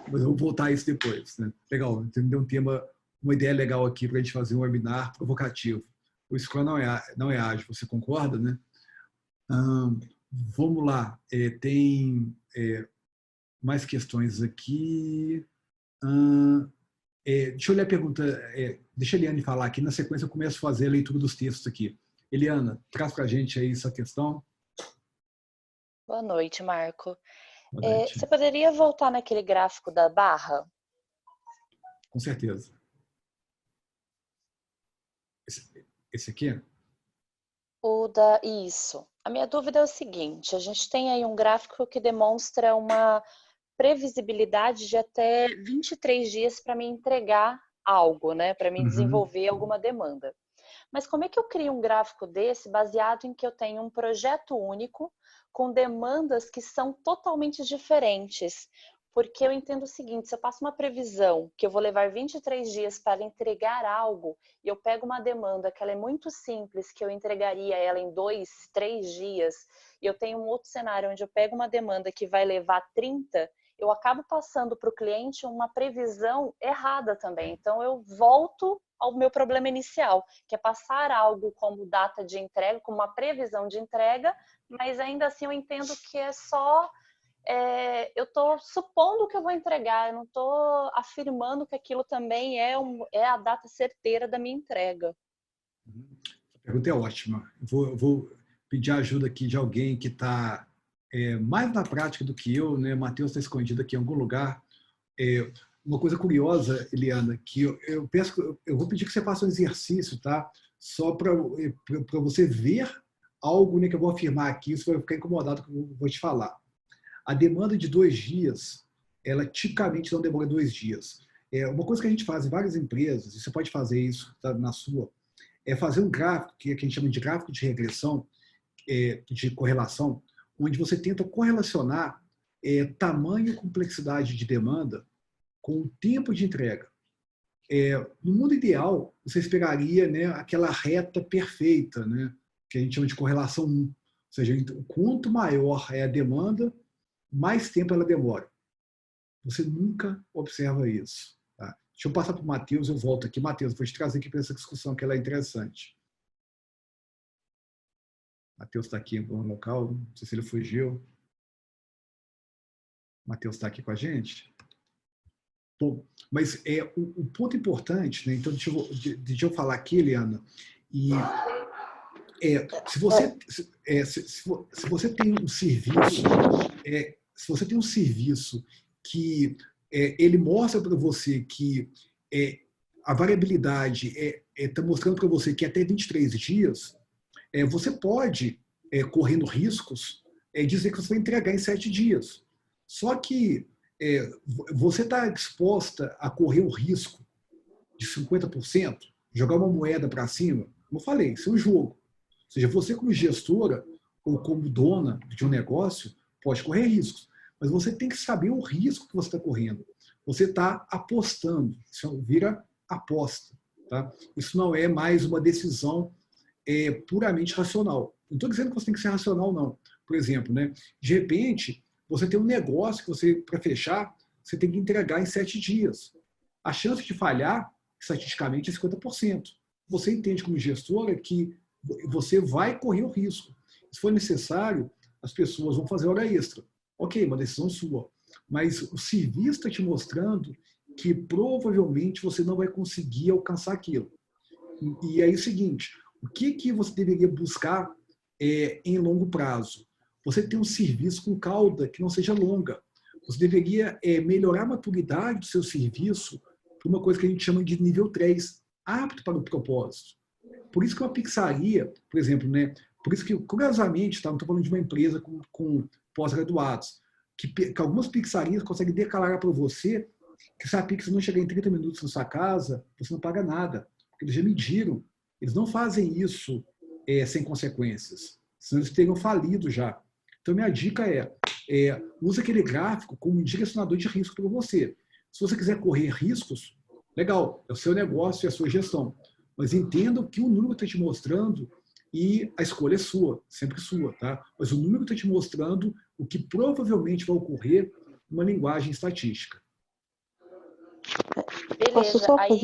mas eu vou voltar a isso depois. Né? Legal, deu um tema, uma ideia legal aqui para a gente fazer um webinar provocativo. O Scrum não é ágil, você concorda, né? Vamos lá, tem mais questões aqui. Deixa eu ler a pergunta, deixa a Eliane falar aqui, na sequência eu começo a fazer a leitura dos textos aqui. Eliana, traz para a gente aí essa questão.
Boa noite, Marco. Você poderia voltar naquele gráfico da barra?
Com certeza. Esse aqui?
Isso. A minha dúvida é o seguinte, a gente tem aí um gráfico que demonstra uma previsibilidade de até 23 dias para me entregar algo, né? Para me desenvolver alguma demanda. Mas como é que eu crio um gráfico desse baseado em que eu tenho um projeto único com demandas que são totalmente diferentes? Porque eu entendo o seguinte, se eu passo uma previsão que eu vou levar 23 dias para entregar algo e eu pego uma demanda que ela é muito simples, que eu entregaria ela em 2, 3 dias, e eu tenho um outro cenário onde eu pego uma demanda que vai levar 30, eu acabo passando para o cliente uma previsão errada também. Então, eu volto ao meu problema inicial, que é passar algo como data de entrega, como uma previsão de entrega, mas ainda assim eu entendo que é só... eu estou supondo que eu vou entregar, eu não estou afirmando que aquilo também é a data certeira da minha entrega.
A pergunta é ótima. Eu vou pedir a ajuda aqui de alguém que está mais na prática do que eu, né? Matheus está escondido aqui em algum lugar. Uma coisa curiosa, Eliana, que eu vou pedir que você faça um exercício, tá? Só para você ver algo, né, que eu vou afirmar aqui, você vai ficar incomodado com o que eu vou te falar. A demanda de 2 dias, ela tipicamente não demora 2 dias. Uma coisa que a gente faz em várias empresas, e você pode fazer isso na sua, é fazer um gráfico, que a gente chama de gráfico de regressão, de correlação, onde você tenta correlacionar tamanho e complexidade de demanda com o tempo de entrega. No mundo ideal, você esperaria, né, aquela reta perfeita, né, que a gente chama de correlação 1. Ou seja, quanto maior é a demanda, mais tempo ela demora. Você nunca observa isso. Tá? Deixa eu passar para o Matheus, eu volto aqui. Matheus, vou te trazer aqui para essa discussão que ela é interessante. Matheus está aqui no local, não sei se ele fugiu. Matheus está aqui com a gente? Bom, mas o ponto importante, né? Então deixa eu falar aqui, Eliana, e se você tem um serviço, se você tem um serviço que ele mostra para você que a variabilidade está mostrando para você que até 23 dias, você pode, correndo riscos, dizer que você vai entregar em 7 dias. Só que você está disposta a correr o risco de 50%, jogar uma moeda para cima? Como eu falei, isso é um jogo. Ou seja, você como gestora ou como dona de um negócio pode correr riscos, mas você tem que saber o risco que você está correndo. Você está apostando, isso vira aposta. Tá? Isso não é mais uma decisão puramente racional. Não estou dizendo que você tem que ser racional, não. Por exemplo, né, de repente, você tem um negócio que você, para fechar, você tem que entregar em 7 dias. A chance de falhar, estatisticamente, é 50%. Você entende como gestora que você vai correr o risco. Se for necessário, as pessoas vão fazer hora extra. Ok, uma decisão sua. Mas o serviço está te mostrando que provavelmente você não vai conseguir alcançar aquilo. E aí é o seguinte, o que você deveria buscar em longo prazo? Você tem um serviço com cauda que não seja longa. Você deveria melhorar a maturidade do seu serviço para uma coisa que a gente chama de nível 3, apto para o propósito. Por isso que uma pizzaria, por exemplo, né? Por isso que, curiosamente, tá? Não estou falando de uma empresa com pós-graduados, que algumas pizzarias conseguem declarar para você que se a pizza não chegar em 30 minutos na sua casa, você não paga nada. Porque eles já mediram. Eles não fazem isso sem consequências. Senão eles teriam falido já. Então, minha dica use aquele gráfico como um direcionador de risco para você. Se você quiser correr riscos, legal, é o seu negócio e a sua gestão. Mas entenda o que o número está te mostrando e a escolha é sua, sempre sua, tá? Mas o número está te mostrando o que provavelmente vai ocorrer numa linguagem estatística.
Beleza,
Posso só fazer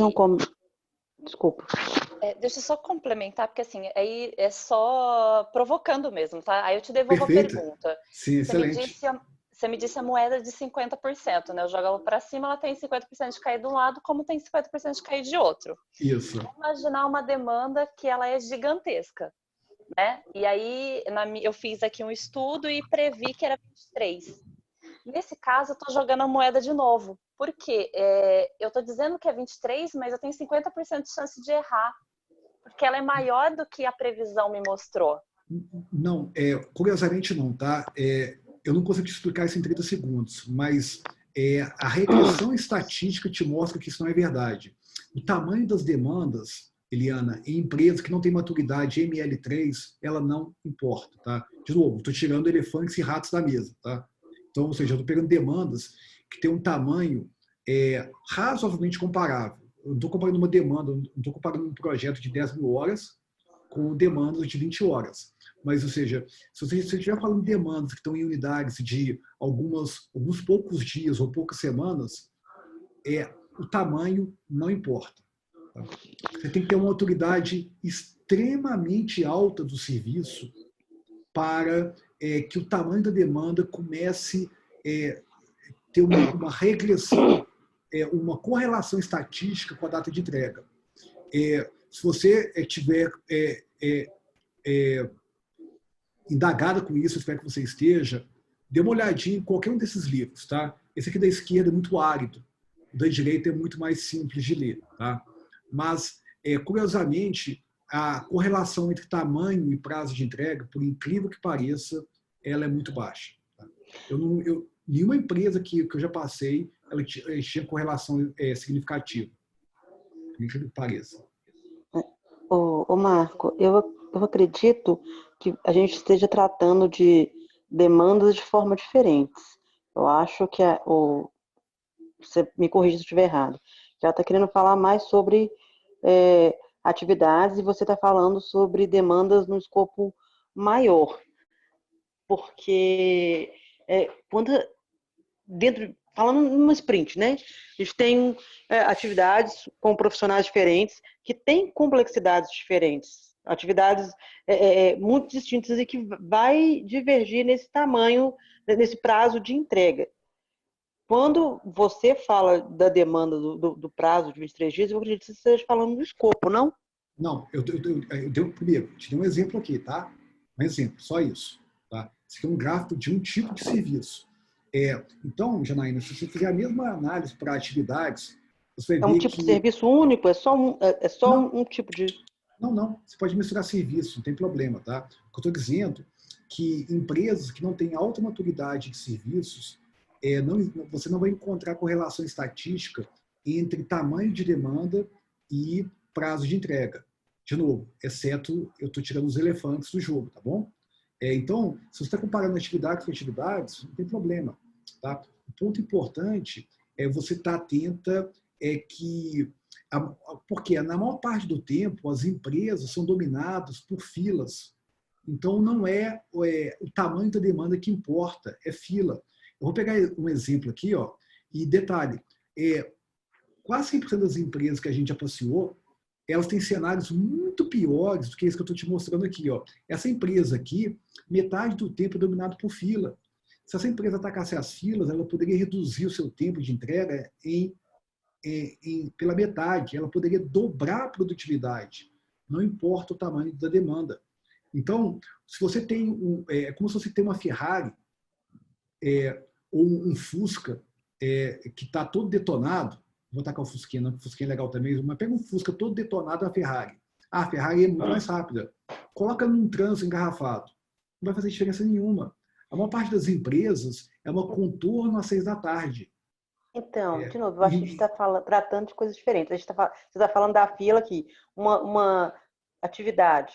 Desculpa.
Deixa eu só complementar, porque assim, aí é só provocando mesmo, tá? Aí eu te devolvo
Perfeito.
a pergunta.
Sim, excelente.
Você me disse a moeda de 50%, né? Eu jogo ela para cima, ela tem 50% de cair de um lado, como tem 50% de cair de outro.
Isso.
Vamos imaginar uma demanda que ela é gigantesca, né? E aí eu fiz aqui um estudo e previ que era 23. Nesse caso, eu estou jogando a moeda de novo. Por quê? Eu estou dizendo que é 23, mas eu tenho 50% de chance de errar. Porque ela é maior do que a previsão me mostrou.
Não, curiosamente não, tá? Eu não consigo te explicar isso em 30 segundos, mas a regressão estatística te mostra que isso não é verdade. O tamanho das demandas, Eliana, em empresas que não têm maturidade ML3, ela não importa, tá? De novo, estou tirando elefantes e ratos da mesa, tá? Então, ou seja, eu estou pegando demandas que têm um tamanho razoavelmente comparável. Eu não estou comparando uma demanda, não estou comparando um projeto de 10 mil horas com demandas de 20 horas. Mas, ou seja, se você estiver falando de demandas que estão em unidades de alguns poucos dias ou poucas semanas, o tamanho não importa. Tá? Você tem que ter uma autoridade extremamente alta do serviço para que o tamanho da demanda comece a ter uma regressão, uma correlação estatística com a data de entrega. Se você tiver indagada com isso, espero que você esteja, dê uma olhadinha em qualquer um desses livros. Tá? Esse aqui da esquerda é muito árido, o da direita é muito mais simples de ler. Tá? Mas, curiosamente, a correlação entre tamanho e prazo de entrega, por incrível que pareça, ela é muito baixa. Tá? Nenhuma empresa que eu já passei, ela tinha correlação significativa. Por incrível que pareça.
Ô Marco, eu acredito que a gente esteja tratando de demandas de forma diferente. Eu acho que você me corrija se eu estiver errado. Ela está querendo falar mais sobre atividades e você está falando sobre demandas no escopo maior. Porque falando numa sprint, né? A gente tem atividades com profissionais diferentes que têm complexidades diferentes, atividades muito distintas e que vai divergir nesse tamanho, nesse prazo de entrega. Quando você fala da demanda do prazo de 23 dias, eu acredito que você esteja falando do escopo, não?
Não, primeiro, te dei um exemplo aqui, tá? Um exemplo, só isso. Tá? Isso aqui é um gráfico de um tipo de serviço. Então, Janaína, se você fizer a mesma análise para atividades, você vai ver
um tipo de serviço único? É só um tipo de...
Não. Você pode misturar serviço, não tem problema, tá? O que eu estou dizendo é que empresas que não têm alta maturidade de serviços, você não vai encontrar correlação estatística entre tamanho de demanda e prazo de entrega. De novo, exceto eu estou tirando os elefantes do jogo, tá bom? Então, se você está comparando atividades com atividades, não tem problema. Tá? O ponto importante é você estar atenta porque na maior parte do tempo as empresas são dominadas por filas. Então, não é o tamanho da demanda que importa, é fila. Eu vou pegar um exemplo aqui, ó, e detalhe, quase 100% das empresas que a gente já passeou, elas têm cenários muito piores do que esse que eu estou te mostrando aqui. Ó. Essa empresa aqui, metade do tempo é dominado por fila. Se essa empresa atacasse as filas, ela poderia reduzir o seu tempo de entrega em pela metade. Ela poderia dobrar a produtividade, não importa o tamanho da demanda. Então, se você tem é como se você tem uma Ferrari ou um Fusca que está todo detonado. Vou tacar o Fusquinha, não, o Fusquinha é legal também, mas pega um Fusca todo detonado da Ferrari. A Ferrari é muito mais rápida. Coloca num trânsito engarrafado. Não vai fazer diferença nenhuma. A maior parte das empresas é uma contorno às 6 da tarde.
Então, de novo, eu acho que a gente está tratando de coisas diferentes. Você está falando da fila aqui, uma atividade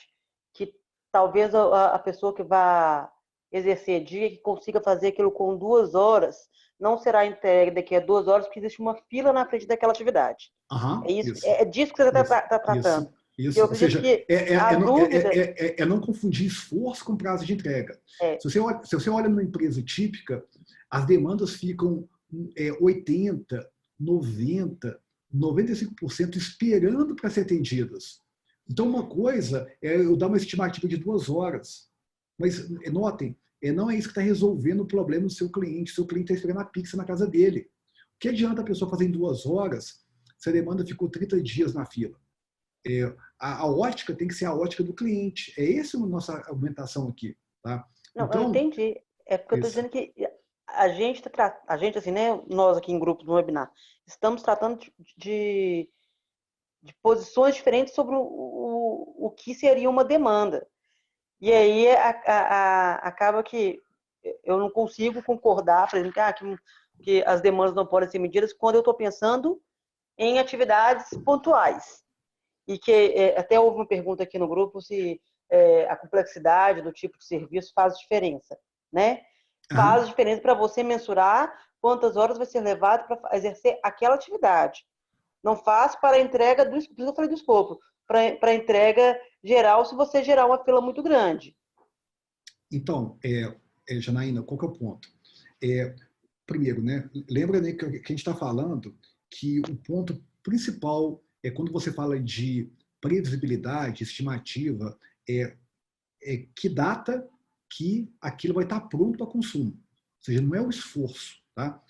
que talvez a pessoa que vá exercer dia, que consiga fazer aquilo com 2 horas, não será entregue daqui a 2 horas, porque existe uma fila na frente daquela atividade.
Isso.
É disso que você está tratando.
Isso. Ou seja, não confundir esforço com prazo de entrega. Se você olha numa empresa típica, as demandas ficam 80%, 90%, 95% esperando para ser atendidas. Então, uma coisa é eu dar uma estimativa de 2 horas. Mas, notem, não é isso que está resolvendo o problema do seu cliente. O seu cliente está esperando a pizza na casa dele. O que adianta a pessoa fazer em 2 horas se a demanda ficou 30 dias na fila? A ótica tem que ser a ótica do cliente. Essa a nossa argumentação aqui. Tá?
Não,
então,
eu entendi. É porque eu estou dizendo que a gente, assim, né, nós aqui em grupo no webinar, estamos tratando de posições diferentes sobre o que seria uma demanda. E aí acaba que eu não consigo concordar, por exemplo, que as demandas não podem ser medidas quando eu estou pensando em atividades pontuais. E que até houve uma pergunta aqui no grupo se a complexidade do tipo de serviço faz diferença, né? Faz diferença para você mensurar quantas horas vai ser levado para exercer aquela atividade. Não faz para a entrega do escopo, para a entrega geral, se você gerar uma fila muito grande.
Então, Janaína, qual que é o ponto? Primeiro, né, lembra, né, que a gente está falando que o ponto principal é quando você fala de previsibilidade, estimativa, que data que aquilo vai estar pronto para consumo. Ou seja, não é o esforço. Tá?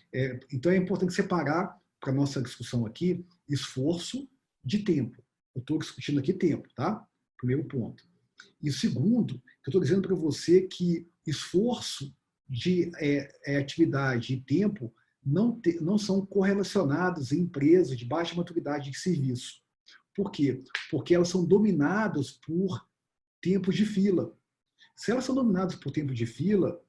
Então, é importante separar, para a nossa discussão aqui, esforço de tempo. Eu estou discutindo aqui tempo, tá? Primeiro ponto. E segundo, eu estou dizendo para você que esforço de atividade e tempo não são correlacionados em empresas de baixa maturidade de serviço. Por quê? Porque elas são dominadas por tempos de fila. Se elas são dominadas por tempo de fila,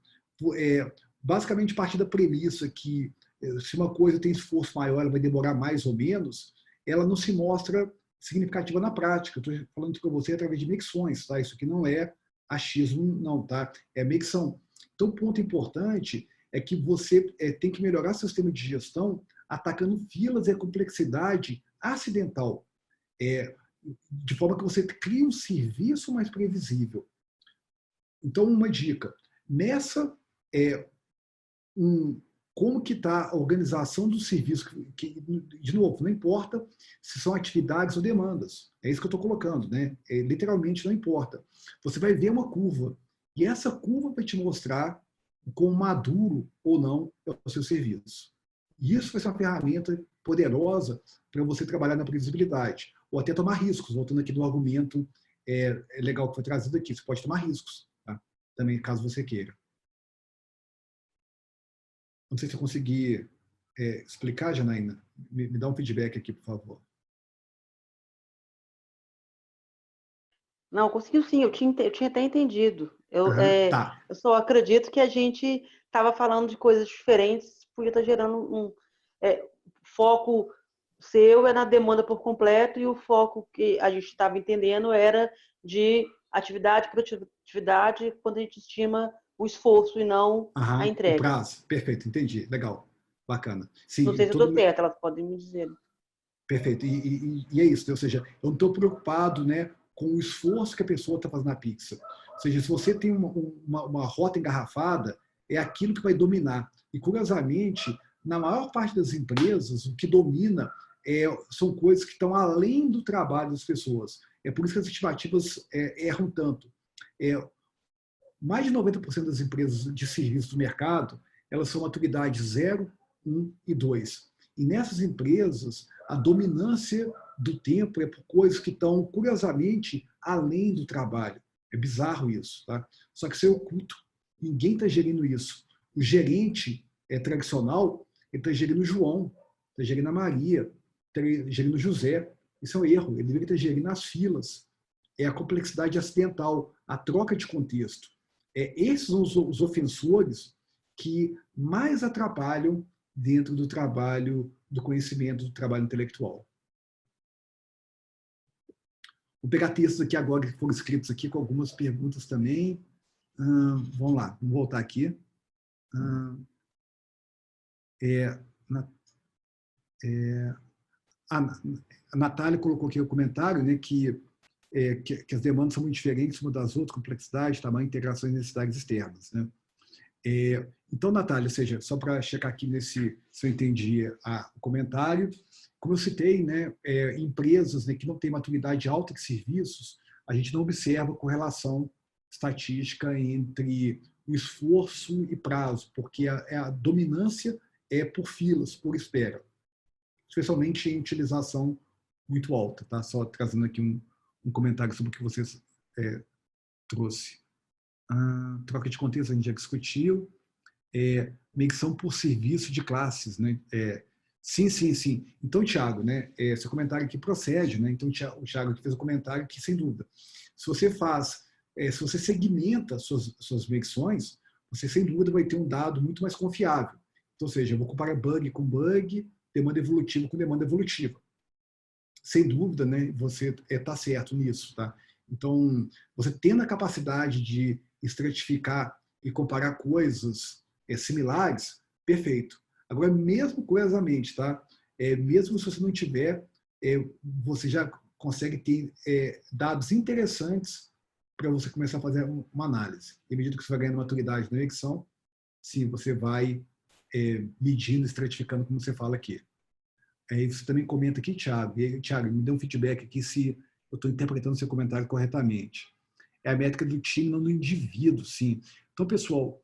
basicamente parte da premissa que se uma coisa tem esforço maior, ela vai demorar mais ou menos, ela não se mostra significativa na prática. Estou falando com você através de micções, tá? Isso aqui não é achismo, não, tá? É micção. Então, o ponto importante é que você tem que melhorar seu sistema de gestão atacando filas e a complexidade acidental, de forma que você crie um serviço mais previsível. Então, uma dica. Nessa, como que está a organização do serviço, que, de novo, não importa se são atividades ou demandas. É isso que eu estou colocando, né? Literalmente não importa. Você vai ver uma curva, e essa curva vai te mostrar quão maduro ou não é o seu serviço. E isso vai ser uma ferramenta poderosa para você trabalhar na previsibilidade, ou até tomar riscos, voltando aqui do argumento legal que foi trazido aqui. Você pode tomar riscos, tá? Também, caso você queira. Não sei se eu consegui explicar, Janaína. Me dá um feedback aqui, por favor.
Não, conseguiu sim, eu tinha até entendido.
Tá.
Eu só acredito que a gente estava falando de coisas diferentes, podia estar gerando foco seu na demanda por completo, e o foco que a gente estava entendendo era de atividade, produtividade, quando a gente estima o esforço e não a entrega.
O prazo. Perfeito, entendi. Legal. Bacana. Sim,
não sei se eu estou certo, elas podem me dizer.
Perfeito. E é isso. Ou seja, eu não estou preocupado, né, com o esforço que a pessoa está fazendo na pizza. Ou seja, se você tem uma rota engarrafada, é aquilo que vai dominar. E, curiosamente, na maior parte das empresas, o que domina são coisas que estão além do trabalho das pessoas. É por isso que as estimativas erram tanto. Mais de 90% das empresas de serviço do mercado, elas são maturidade 0, 1 e 2. E nessas empresas, a dominância do tempo é por coisas que estão, curiosamente, além do trabalho. É bizarro isso, tá? Só que isso é oculto. Ninguém está gerindo isso. O gerente tradicional, ele está gerindo o João, está gerindo a Maria, está gerindo o José. Isso é um erro. Ele deveria estar gerindo as filas. É a complexidade acidental, a troca de contexto. Esses são os ofensores que mais atrapalham dentro do trabalho, do conhecimento, do trabalho intelectual. Vou pegar textos aqui agora que foram escritos aqui com algumas perguntas também. Vamos lá, vamos voltar aqui. A Natália colocou aqui o comentário, né, que as demandas são muito diferentes uma das outras, complexidade, tamanho, integrações e necessidades externas. Né? Então, Natália, ou seja, só para checar aqui se eu entendi o comentário, como eu citei, né, empresas, né, que não têm maturidade alta de serviços, a gente não observa correlação estatística entre o esforço e prazo, porque a dominância é por filas, por espera, especialmente em utilização muito alta. Tá? Só trazendo aqui um comentário sobre o que você trouxe. Troca de contexto a gente já discutiu. Medição por serviço de classes. Né? Sim. Então, Thiago, né, seu comentário aqui procede. Né? Então, o Thiago aqui fez um comentário que, sem dúvida, se você segmenta suas medições, você, sem dúvida, vai ter um dado muito mais confiável. Então, ou seja, eu vou comparar bug com bug, demanda evolutiva com demanda evolutiva. Sem dúvida, né, você está certo nisso. Tá? Então, você tendo a capacidade de estratificar e comparar coisas similares, perfeito. Agora, mesmo curiosamente, tá? Mesmo se você não tiver, você já consegue ter dados interessantes para você começar a fazer uma análise. E à medida que você vai ganhando maturidade na medição, sim, você vai medindo, estratificando, como você fala aqui. Aí você também comenta aqui, Thiago. E, Thiago, me dê um feedback aqui se eu estou interpretando seu comentário corretamente. É a métrica do time, não do indivíduo, sim. Então, pessoal,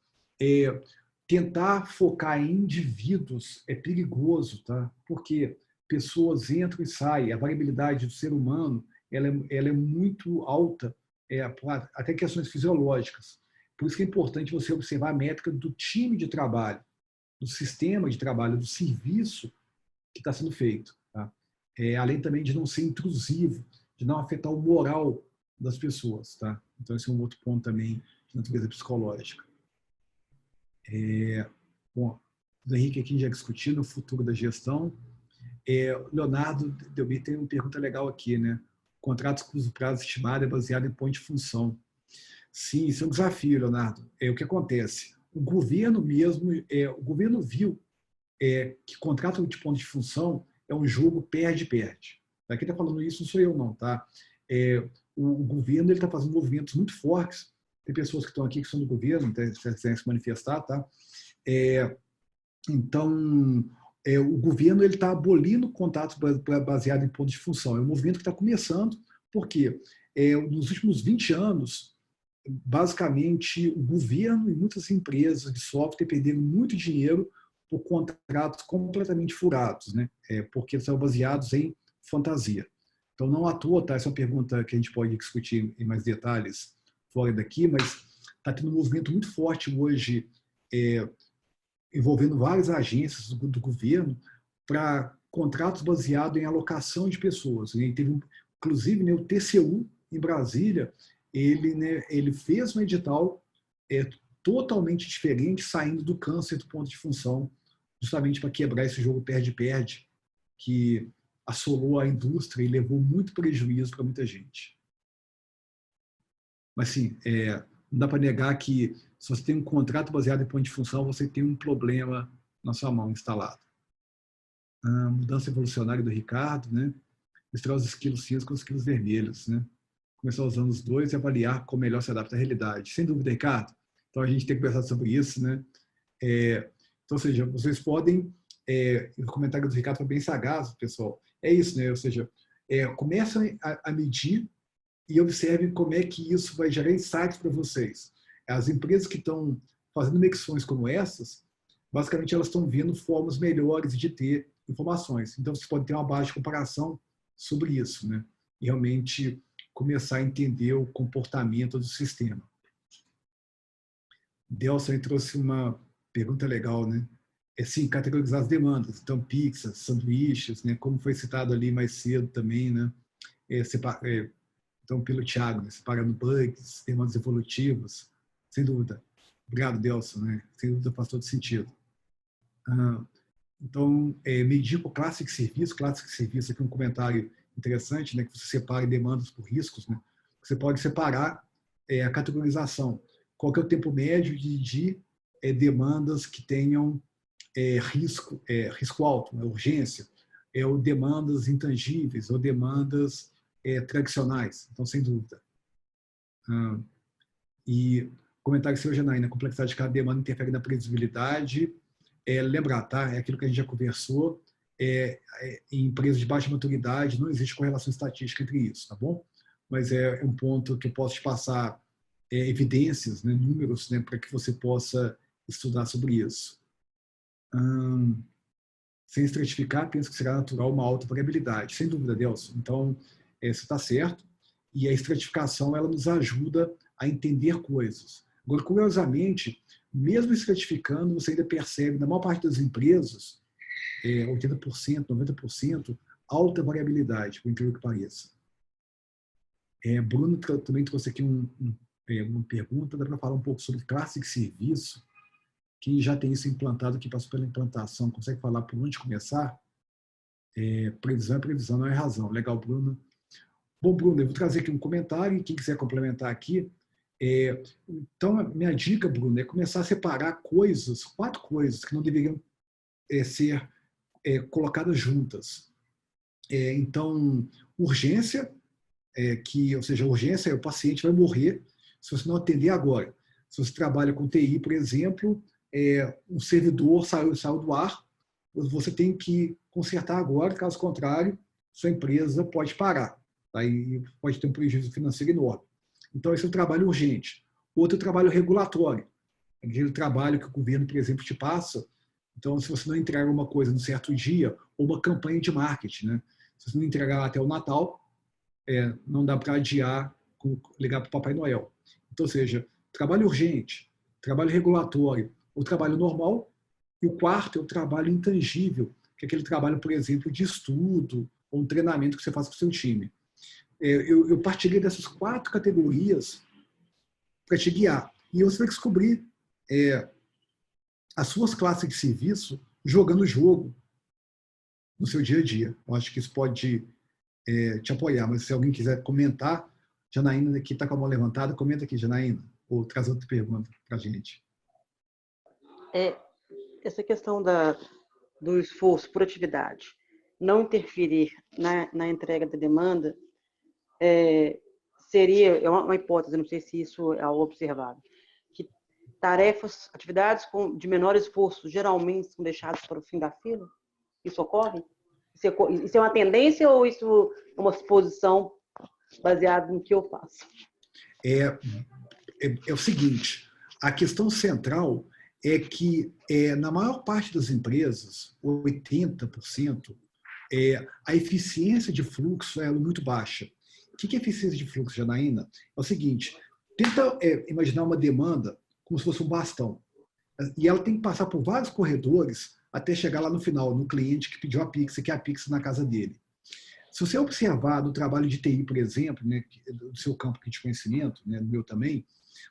tentar focar em indivíduos é perigoso, tá? Porque pessoas entram e saem, a variabilidade do ser humano ela é muito alta, até questões fisiológicas. Por isso que é importante você observar a métrica do time de trabalho, do sistema de trabalho, do serviço que está sendo feito. Tá? Além também de não ser intrusivo, de não afetar o moral das pessoas. Tá? Então, esse é um outro ponto também de natureza psicológica. Bom, o Henrique aqui já discutindo o futuro da gestão. Leonardo Delbi tem uma pergunta legal aqui, né? Contratos cujo prazo estimado é baseado em ponto de função. Sim, isso é um desafio, Leonardo. O que acontece? O governo mesmo, o governo viu que contrato de ponto de função é um jogo perde-perde. Quem está falando isso não sou eu, não, tá? O governo está fazendo movimentos muito fortes. Tem pessoas que estão aqui que são do governo, se quiserem se manifestar, tá? Então, o governo está abolindo contratos baseados em pontos de função. É um movimento que está começando, porque nos últimos 20 anos, basicamente, o governo e muitas empresas de software perderam muito dinheiro por contratos completamente furados, né? Porque são baseados em fantasia. Então, não à toa, tá? Essa é uma pergunta que a gente pode discutir em mais detalhes fora daqui, mas está tendo um movimento muito forte hoje envolvendo várias agências do governo para contratos baseados em alocação de pessoas. E teve, inclusive, né, o TCU, em Brasília, ele fez um edital totalmente diferente, saindo do câncer do ponto de função, justamente para quebrar esse jogo perde-perde, que assolou a indústria e levou muito prejuízo para muita gente. Mas, sim, não dá para negar que se você tem um contrato baseado em ponto de função, você tem um problema na sua mão instalado. Mudança evolucionária do Ricardo, né? Misturar os esquilos cinzas com os esquilos vermelhos, né? Começar usando os dois e avaliar como melhor se adapta à realidade. Sem dúvida, Ricardo. Então, a gente tem que conversar sobre isso, né? Então, ou seja, vocês podem... o comentário do Ricardo foi bem sagaz, pessoal. É isso, né? Ou seja, começam a medir e observem como é que isso vai gerar insights para vocês. As empresas que estão fazendo medições como essas, basicamente elas estão vendo formas melhores de ter informações. Então, você pode ter uma base de comparação sobre isso, né? E realmente começar a entender o comportamento do sistema. Delson trouxe uma pergunta legal, né? Sim, categorizar as demandas. Então, pizzas, sanduíches, né? Como foi citado ali mais cedo também, né? Então, pelo Thiago, né? Separando bugs, demandas evolutivas, sem dúvida. Obrigado, Delson, né? Sem dúvida faz todo sentido. Então, medir por classe de serviço. Classe de serviço, aqui um comentário interessante, né? Que você separe demandas por riscos, né? Você pode separar a categorização. Qual que é o tempo médio de demandas que tenham risco alto, né? Urgência, ou demandas intangíveis, ou demandas tradicionais. Então, sem dúvida. E comentário seu, Janaína, a complexidade de cada demanda interfere na previsibilidade. Lembrar, tá? É aquilo que a gente já conversou. Em empresas de baixa maturidade, não existe correlação estatística entre isso, tá bom? Mas é um ponto que eu posso te passar evidências, né, números, né, para que você possa estudar sobre isso. Sem estratificar, penso que será natural uma alta variabilidade. Sem dúvida, Delson. Então, você está certo. E a estratificação, ela nos ajuda a entender coisas. Agora, curiosamente, mesmo estratificando, você ainda percebe, na maior parte das empresas, 80%, 90%, alta variabilidade, por incrível que pareça. Bruno também trouxe aqui uma pergunta, dá para falar um pouco sobre classe de serviço. Quem já tem isso implantado, que passou pela implantação, consegue falar por onde começar? Previsão é previsão, não é razão. Legal, Bruno. Bom, Bruno, eu vou trazer aqui um comentário, e quem quiser complementar aqui. Então, a minha dica, Bruno, é começar a separar coisas, 4 coisas que não deveriam ser colocadas juntas. Então, urgência, ou seja, urgência é o paciente vai morrer se você não atender agora. Se você trabalha com TI, por exemplo, um servidor saiu do ar, você tem que consertar agora, caso contrário, sua empresa pode parar. Aí pode ter um prejuízo financeiro enorme. Então, esse é um trabalho urgente. Outro é o trabalho regulatório. Aquele trabalho que o governo, por exemplo, te passa. Então, se você não entregar uma coisa num certo dia, ou uma campanha de marketing, né? Se você não entregar até o Natal, não dá para adiar, ligar para o Papai Noel. Então, ou seja, trabalho urgente, trabalho regulatório, o trabalho normal, e o quarto é o trabalho intangível, que é aquele trabalho, por exemplo, de estudo, ou um treinamento que você faz com o seu time. Eu partilhei dessas 4 categorias para te guiar. E você vai descobrir as suas classes de serviço jogando o jogo no seu dia a dia. Eu acho que isso pode te apoiar, mas se alguém quiser comentar, Janaína aqui está com a mão levantada, comenta aqui, Janaína, ou traz outra pergunta para a gente.
Essa questão do esforço por atividade não interferir na entrega da demanda seria uma hipótese, não sei se isso é algo observado, que atividades de menor esforço geralmente são deixadas para o fim da fila? Isso ocorre? Isso é uma tendência ou isso é uma suposição baseada no que eu faço?
É o seguinte, a questão central é que, na maior parte das empresas, 80%, a eficiência de fluxo é muito baixa. O que é eficiência de fluxo, Janaína? É o seguinte, tenta imaginar uma demanda como se fosse um bastão. E ela tem que passar por vários corredores até chegar lá no final, no cliente que pediu a pizza, que é a pizza na casa dele. Se você observar do trabalho de TI, por exemplo, né, do seu campo de conhecimento, né, do meu também,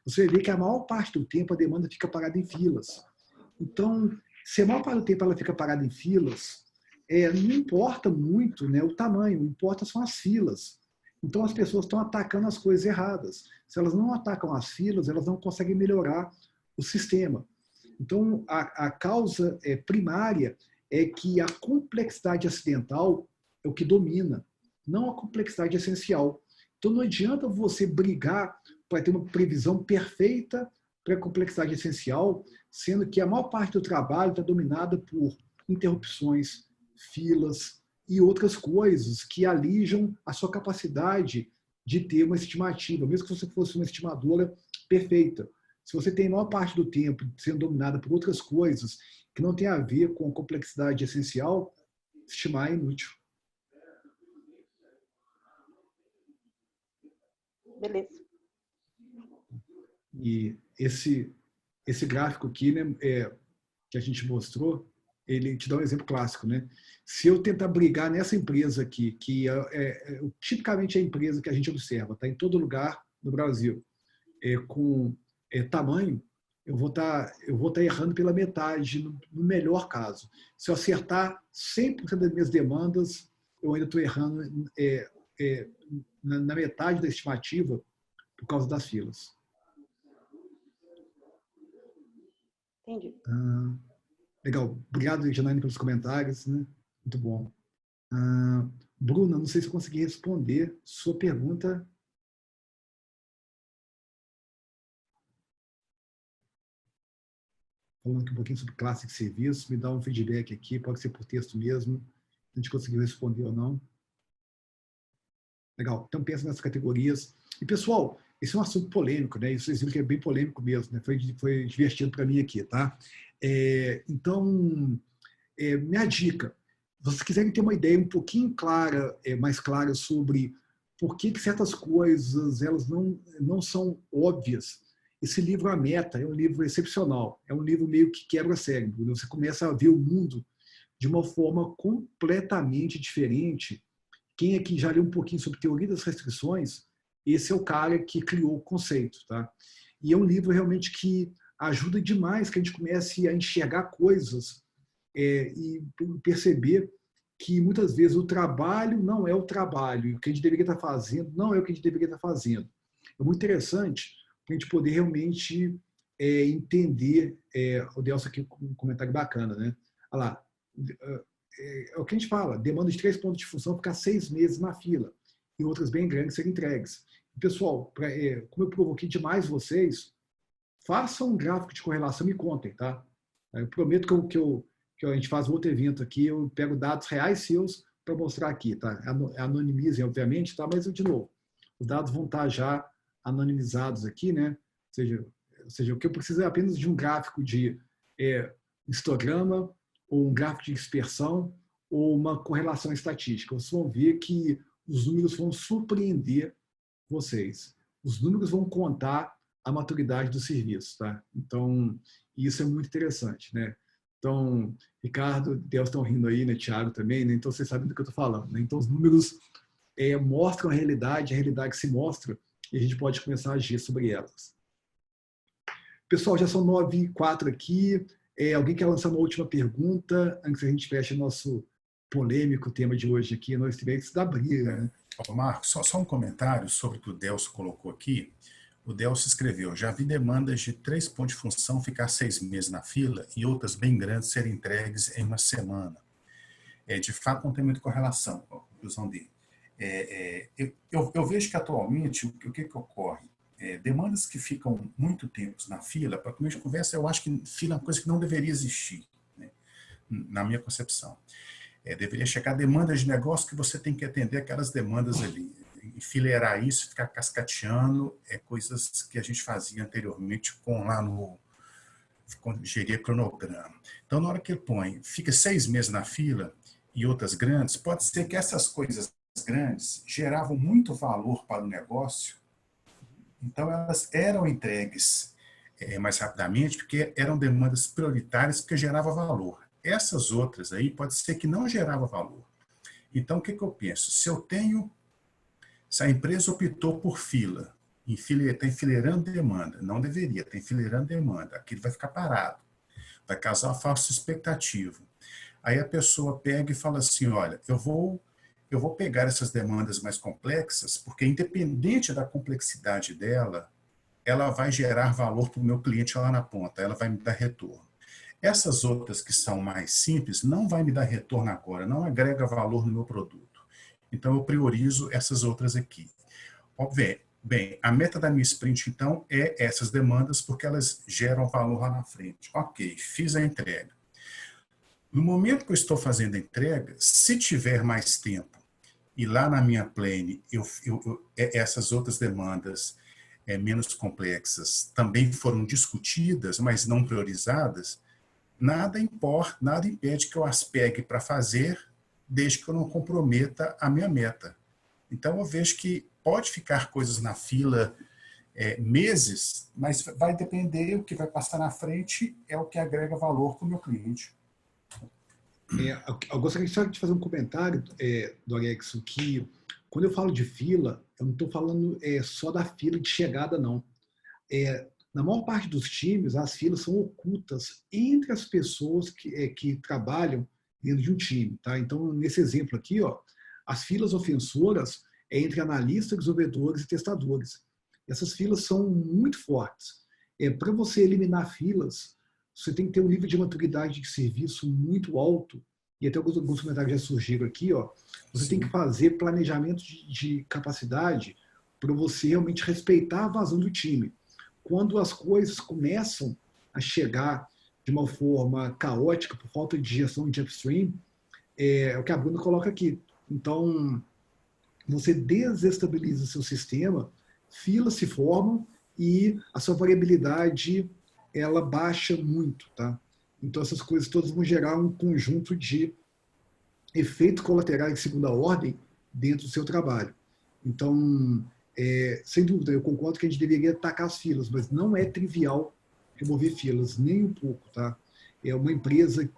você vai ver que a maior parte do tempo a demanda fica parada em filas. Então, se a maior parte do tempo ela fica parada em filas, não importa muito, né, o tamanho, o que importa são as filas. Então, as pessoas estão atacando as coisas erradas. Se elas não atacam as filas, elas não conseguem melhorar o sistema. Então, a causa primária é que a complexidade acidental é o que domina, não a complexidade essencial. Então, não adianta você brigar para ter uma previsão perfeita para a complexidade essencial, sendo que a maior parte do trabalho está dominada por interrupções, filas e outras coisas que alijam a sua capacidade de ter uma estimativa, mesmo que você fosse uma estimadora perfeita. Se você tem a maior parte do tempo sendo dominada por outras coisas que não tem a ver com a complexidade essencial, estimar é inútil.
Beleza.
E esse gráfico aqui, né, que a gente mostrou, ele te dá um exemplo clássico, né? Se eu tentar brigar nessa empresa aqui, que tipicamente é a empresa que a gente observa, está em todo lugar no Brasil, com tamanho, eu vou estar errando pela metade, no melhor caso. Se eu acertar 100% das minhas demandas, eu ainda estou errando na metade da estimativa por causa das filas.
Entendi.
Legal. Obrigado, Janaína, pelos comentários. Né? Muito bom. Bruna, não sei se eu consegui responder sua pergunta. Falando aqui um pouquinho sobre classe de serviço, me dá um feedback aqui, pode ser por texto mesmo, a gente conseguiu responder ou não. Legal, então pensa nessas categorias. E, pessoal, esse é um assunto polêmico, né? Isso vocês viram que é bem polêmico mesmo, né? Foi divertido para mim aqui, tá? Então, minha dica, se vocês quiserem ter uma ideia um pouquinho mais clara sobre por que certas coisas elas não são óbvias, esse livro A Meta é um livro excepcional, é um livro meio que quebra cérebro, você começa a ver o mundo de uma forma completamente diferente. Quem aqui já leu um pouquinho sobre teoria das restrições, esse é o cara que criou o conceito, tá? E é um livro realmente que ajuda demais que a gente comece a enxergar coisas e perceber que muitas vezes o trabalho não é o trabalho, e o que a gente deveria estar fazendo não é o que a gente deveria estar fazendo. É muito interessante para a gente poder realmente entender. O Delcio aqui com um comentário bacana, né? Olha lá, é o que a gente fala, demanda de 3 pontos de função ficar 6 meses na fila e outras bem grandes serem entregues. E, pessoal, como eu provoquei demais vocês, façam um gráfico de correlação e me contem, tá? Eu prometo que a gente faz outro evento aqui, eu pego dados reais seus para mostrar aqui, tá? Anonimizem, obviamente, tá? Mas, de novo, os dados vão estar já anonimizados aqui, né? Ou seja, o que eu preciso é apenas de um gráfico de histograma, ou um gráfico de dispersão, ou uma correlação estatística. Vocês vão ver que os números vão surpreender vocês. Os números vão contar a maturidade do serviço, tá? Então, isso é muito interessante, né? Então, Ricardo, Deus estão rindo aí, né? Thiago também, né? Então, vocês sabem do que eu estou falando, né? Então, os números mostram a realidade se mostra, e a gente pode começar a agir sobre elas. Pessoal, já são 9h04 aqui. Alguém quer lançar uma última pergunta antes que a gente feche nosso polêmico tema de hoje aqui, nós tivemos da briga, né?
Marcos, só um comentário sobre o que o Delcio colocou aqui. O Delcio escreveu: já vi demandas de 3 pontos de função ficar 6 meses na fila e outras bem grandes serem entregues em uma semana. De fato, não tem muita correlação com a conclusão dele. Eu vejo que atualmente o que ocorre? Demandas que ficam muito tempo na fila, para começo de conversa, eu acho que fila é uma coisa que não deveria existir, né? Na minha concepção. Deveria chegar demandas de negócio que você tem que atender aquelas demandas ali. Enfileirar isso, ficar cascateando, coisas que a gente fazia anteriormente com geria cronograma. Então, na hora que ele fica 6 meses na fila e outras grandes, pode ser que essas coisas grandes geravam muito valor para o negócio, então elas eram entregues mais rapidamente, porque eram demandas prioritárias, porque gerava valor. Essas outras aí pode ser que não gerava valor. Então, o que eu penso? Se a empresa optou por fila, está enfileirando demanda, não deveria, está enfileirando demanda, aquilo vai ficar parado, vai causar uma falsa expectativa. Aí a pessoa pega e fala assim, olha, eu vou pegar essas demandas mais complexas, porque independente da complexidade dela, ela vai gerar valor para o meu cliente lá na ponta, ela vai me dar retorno. Essas outras que são mais simples não vai me dar retorno agora, não agrega valor no meu produto. Então, eu priorizo essas outras aqui. Bem, a meta da minha sprint, então, é essas demandas, porque elas geram valor lá na frente. Ok, fiz a entrega. No momento que eu estou fazendo a entrega, se tiver mais tempo, e lá na minha plane, essas outras demandas menos complexas também foram discutidas, mas não priorizadas, nada impede que eu as pegue para fazer desde que eu não comprometa a minha meta. Então, eu vejo que pode ficar coisas na fila meses, mas vai depender, o que vai passar na frente é o que agrega valor para o meu cliente.
Eu gostaria só de fazer um comentário, Dorexo, que quando eu falo de fila, eu não estou falando só da fila de chegada, não. Na maior parte dos times, as filas são ocultas entre as pessoas que trabalham dentro de um time. Tá? Então, nesse exemplo aqui, ó, as filas ofensoras é entre analistas, desenvolvedores e testadores. Essas filas são muito fortes. Para você eliminar filas, você tem que ter um nível de maturidade de serviço muito alto, e até alguns comentários já surgiram aqui, ó. Você tem que fazer planejamento de capacidade para você realmente respeitar a vazão do time. Quando as coisas começam a chegar de uma forma caótica, por falta de gestão de upstream, é o que a Bruna coloca aqui. Então, você desestabiliza seu sistema, filas se formam e a sua variabilidade ela baixa muito, tá? Então essas coisas todas vão gerar um conjunto de efeitos colaterais de segunda ordem dentro do seu trabalho. Então, sem dúvida, eu concordo que a gente deveria atacar as filas, mas não é trivial remover filas, nem um pouco, tá? É uma empresa,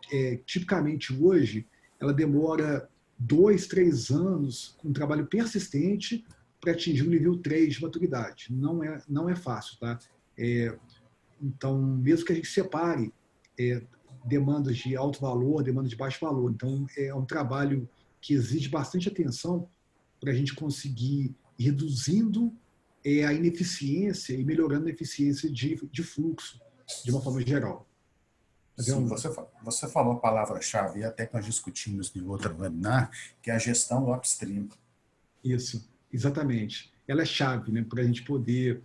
tipicamente hoje, ela demora 2, 3 anos com um trabalho persistente para atingir o nível 3 de maturidade. Não é fácil, tá? Então, mesmo que a gente separe demandas de alto valor, demandas de baixo valor. Então, é um trabalho que exige bastante atenção para a gente conseguir ir reduzindo a ineficiência e melhorando a eficiência de fluxo, de uma forma geral.
Sim, você falou a palavra-chave, e até que nós discutimos em outro webinar, que é a gestão do upstream. Isso,
exatamente. Ela é chave, né, para a gente poder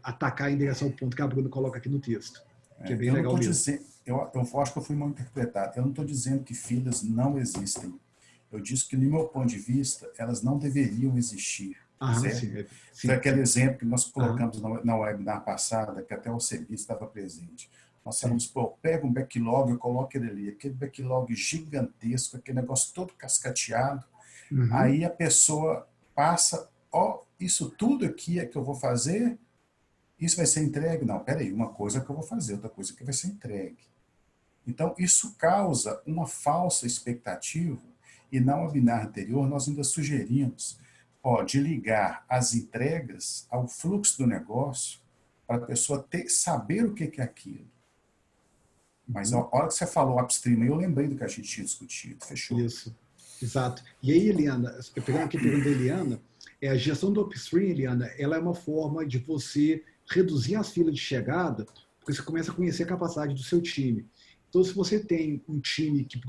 atacar em direção ao ponto que a Bruna coloca aqui no texto, que é bem legal mesmo.
Eu acho que eu fui mal interpretado. Eu não estou dizendo que filas não existem. Eu disse que, no meu ponto de vista, elas não deveriam existir. Certo? Sim. Foi aquele exemplo que nós colocamos na webinar passada, que até o serviço estava presente. Nós falamos, pega um backlog, eu coloco ele ali, aquele backlog gigantesco, aquele negócio todo cascateado. Aí a pessoa passa, isso tudo aqui é que eu vou fazer, isso vai ser entregue? Não, peraí, uma coisa é que eu vou fazer, outra coisa é que vai ser entregue. Então, isso causa uma falsa expectativa, e na webinar anterior nós ainda sugerimos de ligar as entregas ao fluxo do negócio para a pessoa saber o que é aquilo. Mas a hora que você falou upstream, eu lembrei do que a gente tinha discutido. Fechou.
Isso, exato. E aí, Eliana, pegando aqui a pergunta da Eliana, a gestão do upstream, Eliana, ela é uma forma de você reduzir as filas de chegada, porque você começa a conhecer a capacidade do seu time. Então, se você tem um time que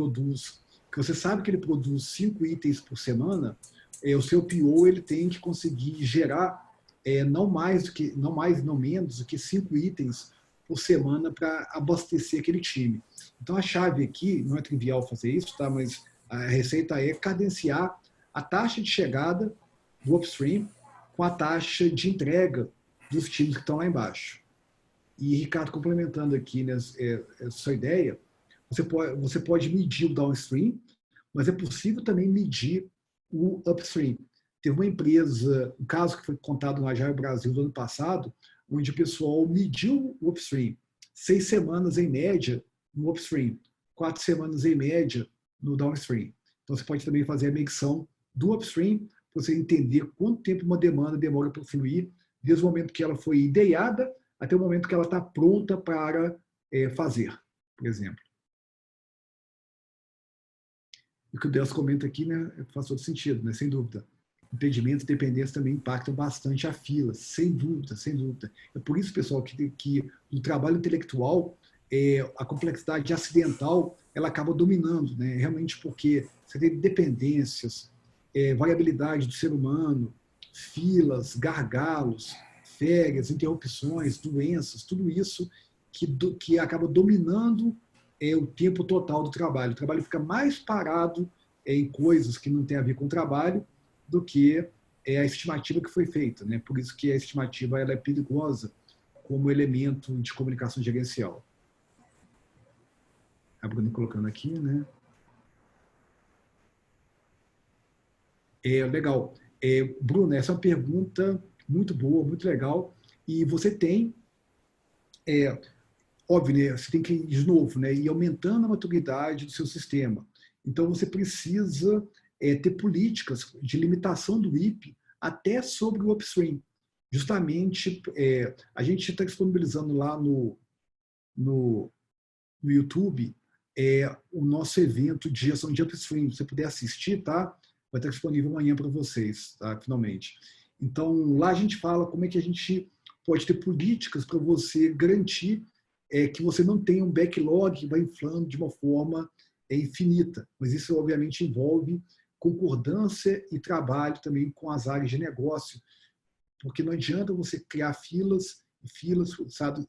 você sabe que ele produz 5 itens por semana, o seu PO ele tem que conseguir gerar não menos do que 5 itens por semana para abastecer aquele time. Então, a chave aqui, não é trivial fazer isso, tá? Mas a receita é cadenciar a taxa de chegada do upstream com a taxa de entrega dos times que estão lá embaixo. E, Ricardo, complementando aqui essa ideia, você pode medir o downstream, mas é possível também medir o upstream. Teve uma empresa, um caso que foi contado no Agile Brasil do ano passado, onde o pessoal mediu o upstream. 6 semanas em média no upstream, 4 semanas em média no downstream. Então você pode também fazer a medição do upstream para você entender quanto tempo uma demanda demora para fluir, desde o momento que ela foi ideada até o momento que ela está pronta para fazer, por exemplo. O que o Deus comenta aqui, né, faz todo sentido, né, sem dúvida. Impedimentos e dependências também impactam bastante a fila, sem dúvida, sem dúvida. É por isso, pessoal, que no trabalho intelectual, a complexidade acidental ela acaba dominando, né? Realmente porque você tem dependências, variabilidade do ser humano, filas, gargalos, férias, interrupções, doenças, tudo isso que acaba dominando o tempo total do trabalho. O trabalho fica mais parado em coisas que não têm a ver com o trabalho do que a estimativa que foi feita, né? Por isso que a estimativa ela é perigosa como elemento de comunicação gerencial. A Bruna colocando aqui, né? Legal. Bruno, essa é uma pergunta muito boa, muito legal. E você tem, óbvio, né, você tem que, de novo, né, ir aumentando a maturidade do seu sistema. Então, você precisa ter políticas de limitação do IP até sobre o upstream. Justamente, a gente está disponibilizando lá no YouTube o nosso evento de gestão de upstream. Se você puder assistir, tá? Vai estar disponível amanhã para vocês, tá? Finalmente. Então, lá a gente fala como é que a gente pode ter políticas para você garantir que você não tenha um backlog que vai inflando de uma forma infinita. Mas isso, obviamente, envolve concordância e trabalho também com as áreas de negócio, porque não adianta você criar filas e filas, sabe,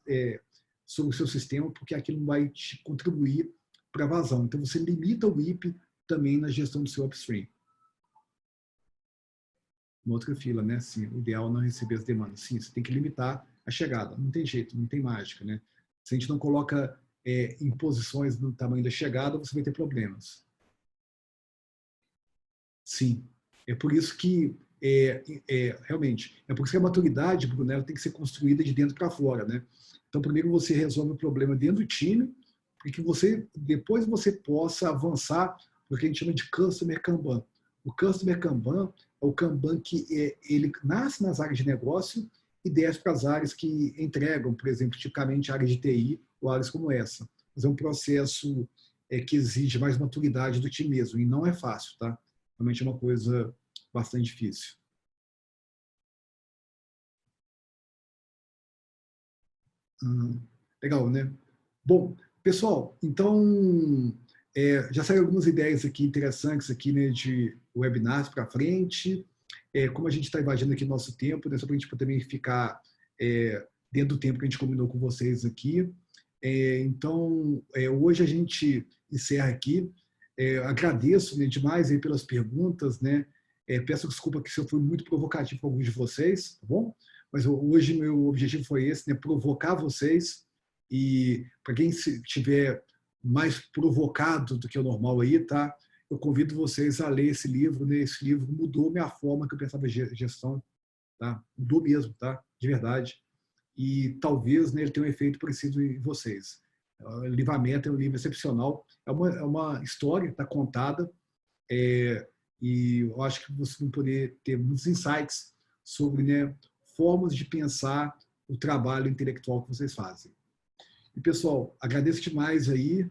sobre o seu sistema, porque aquilo não vai te contribuir para a vazão. Então, você limita o IP também na gestão do seu upstream. Uma outra fila, né? Sim, o ideal é não receber as demandas. Sim, você tem que limitar a chegada. Não tem jeito, não tem mágica, né? Se a gente não coloca imposições no tamanho da chegada, você vai ter problemas. Sim. É por isso que, realmente, é por isso que a maturidade, Brunello, tem que ser construída de dentro para fora, né? Então, primeiro você resolve o problema dentro do time, para que depois você possa avançar no que a gente chama de Customer Kanban. O Customer Kanban é o Kanban que ele nasce nas áreas de negócio e desce para as áreas que entregam, por exemplo, tipicamente áreas de TI ou áreas como essa. Mas é um processo que exige mais maturidade do time mesmo, e não é fácil, tá? Realmente é uma coisa bastante difícil. Legal, né? Bom, pessoal, então já saíram algumas ideias aqui interessantes aqui, né, de webinars para frente. Como a gente está invadindo aqui nosso tempo, né, só para a gente também ficar dentro do tempo que a gente combinou com vocês aqui. Então, hoje a gente encerra aqui. Agradeço, né, demais aí pelas perguntas, né? Peço desculpa que se eu fui muito provocativo para alguns de vocês, tá bom? Mas hoje meu objetivo foi esse, né? Provocar vocês. E para quem estiver mais provocado do que o normal aí, tá? Eu convido vocês a ler esse livro, né? Esse livro mudou minha forma que eu pensava em gestão, tá? Mudou mesmo, tá? De verdade. E talvez, né, ele tenha um efeito parecido em vocês. O Livramento é um livro excepcional. É uma história, está contada, e eu acho que vocês vão poder ter muitos insights sobre, né, formas de pensar o trabalho intelectual que vocês fazem. E, pessoal, agradeço demais aí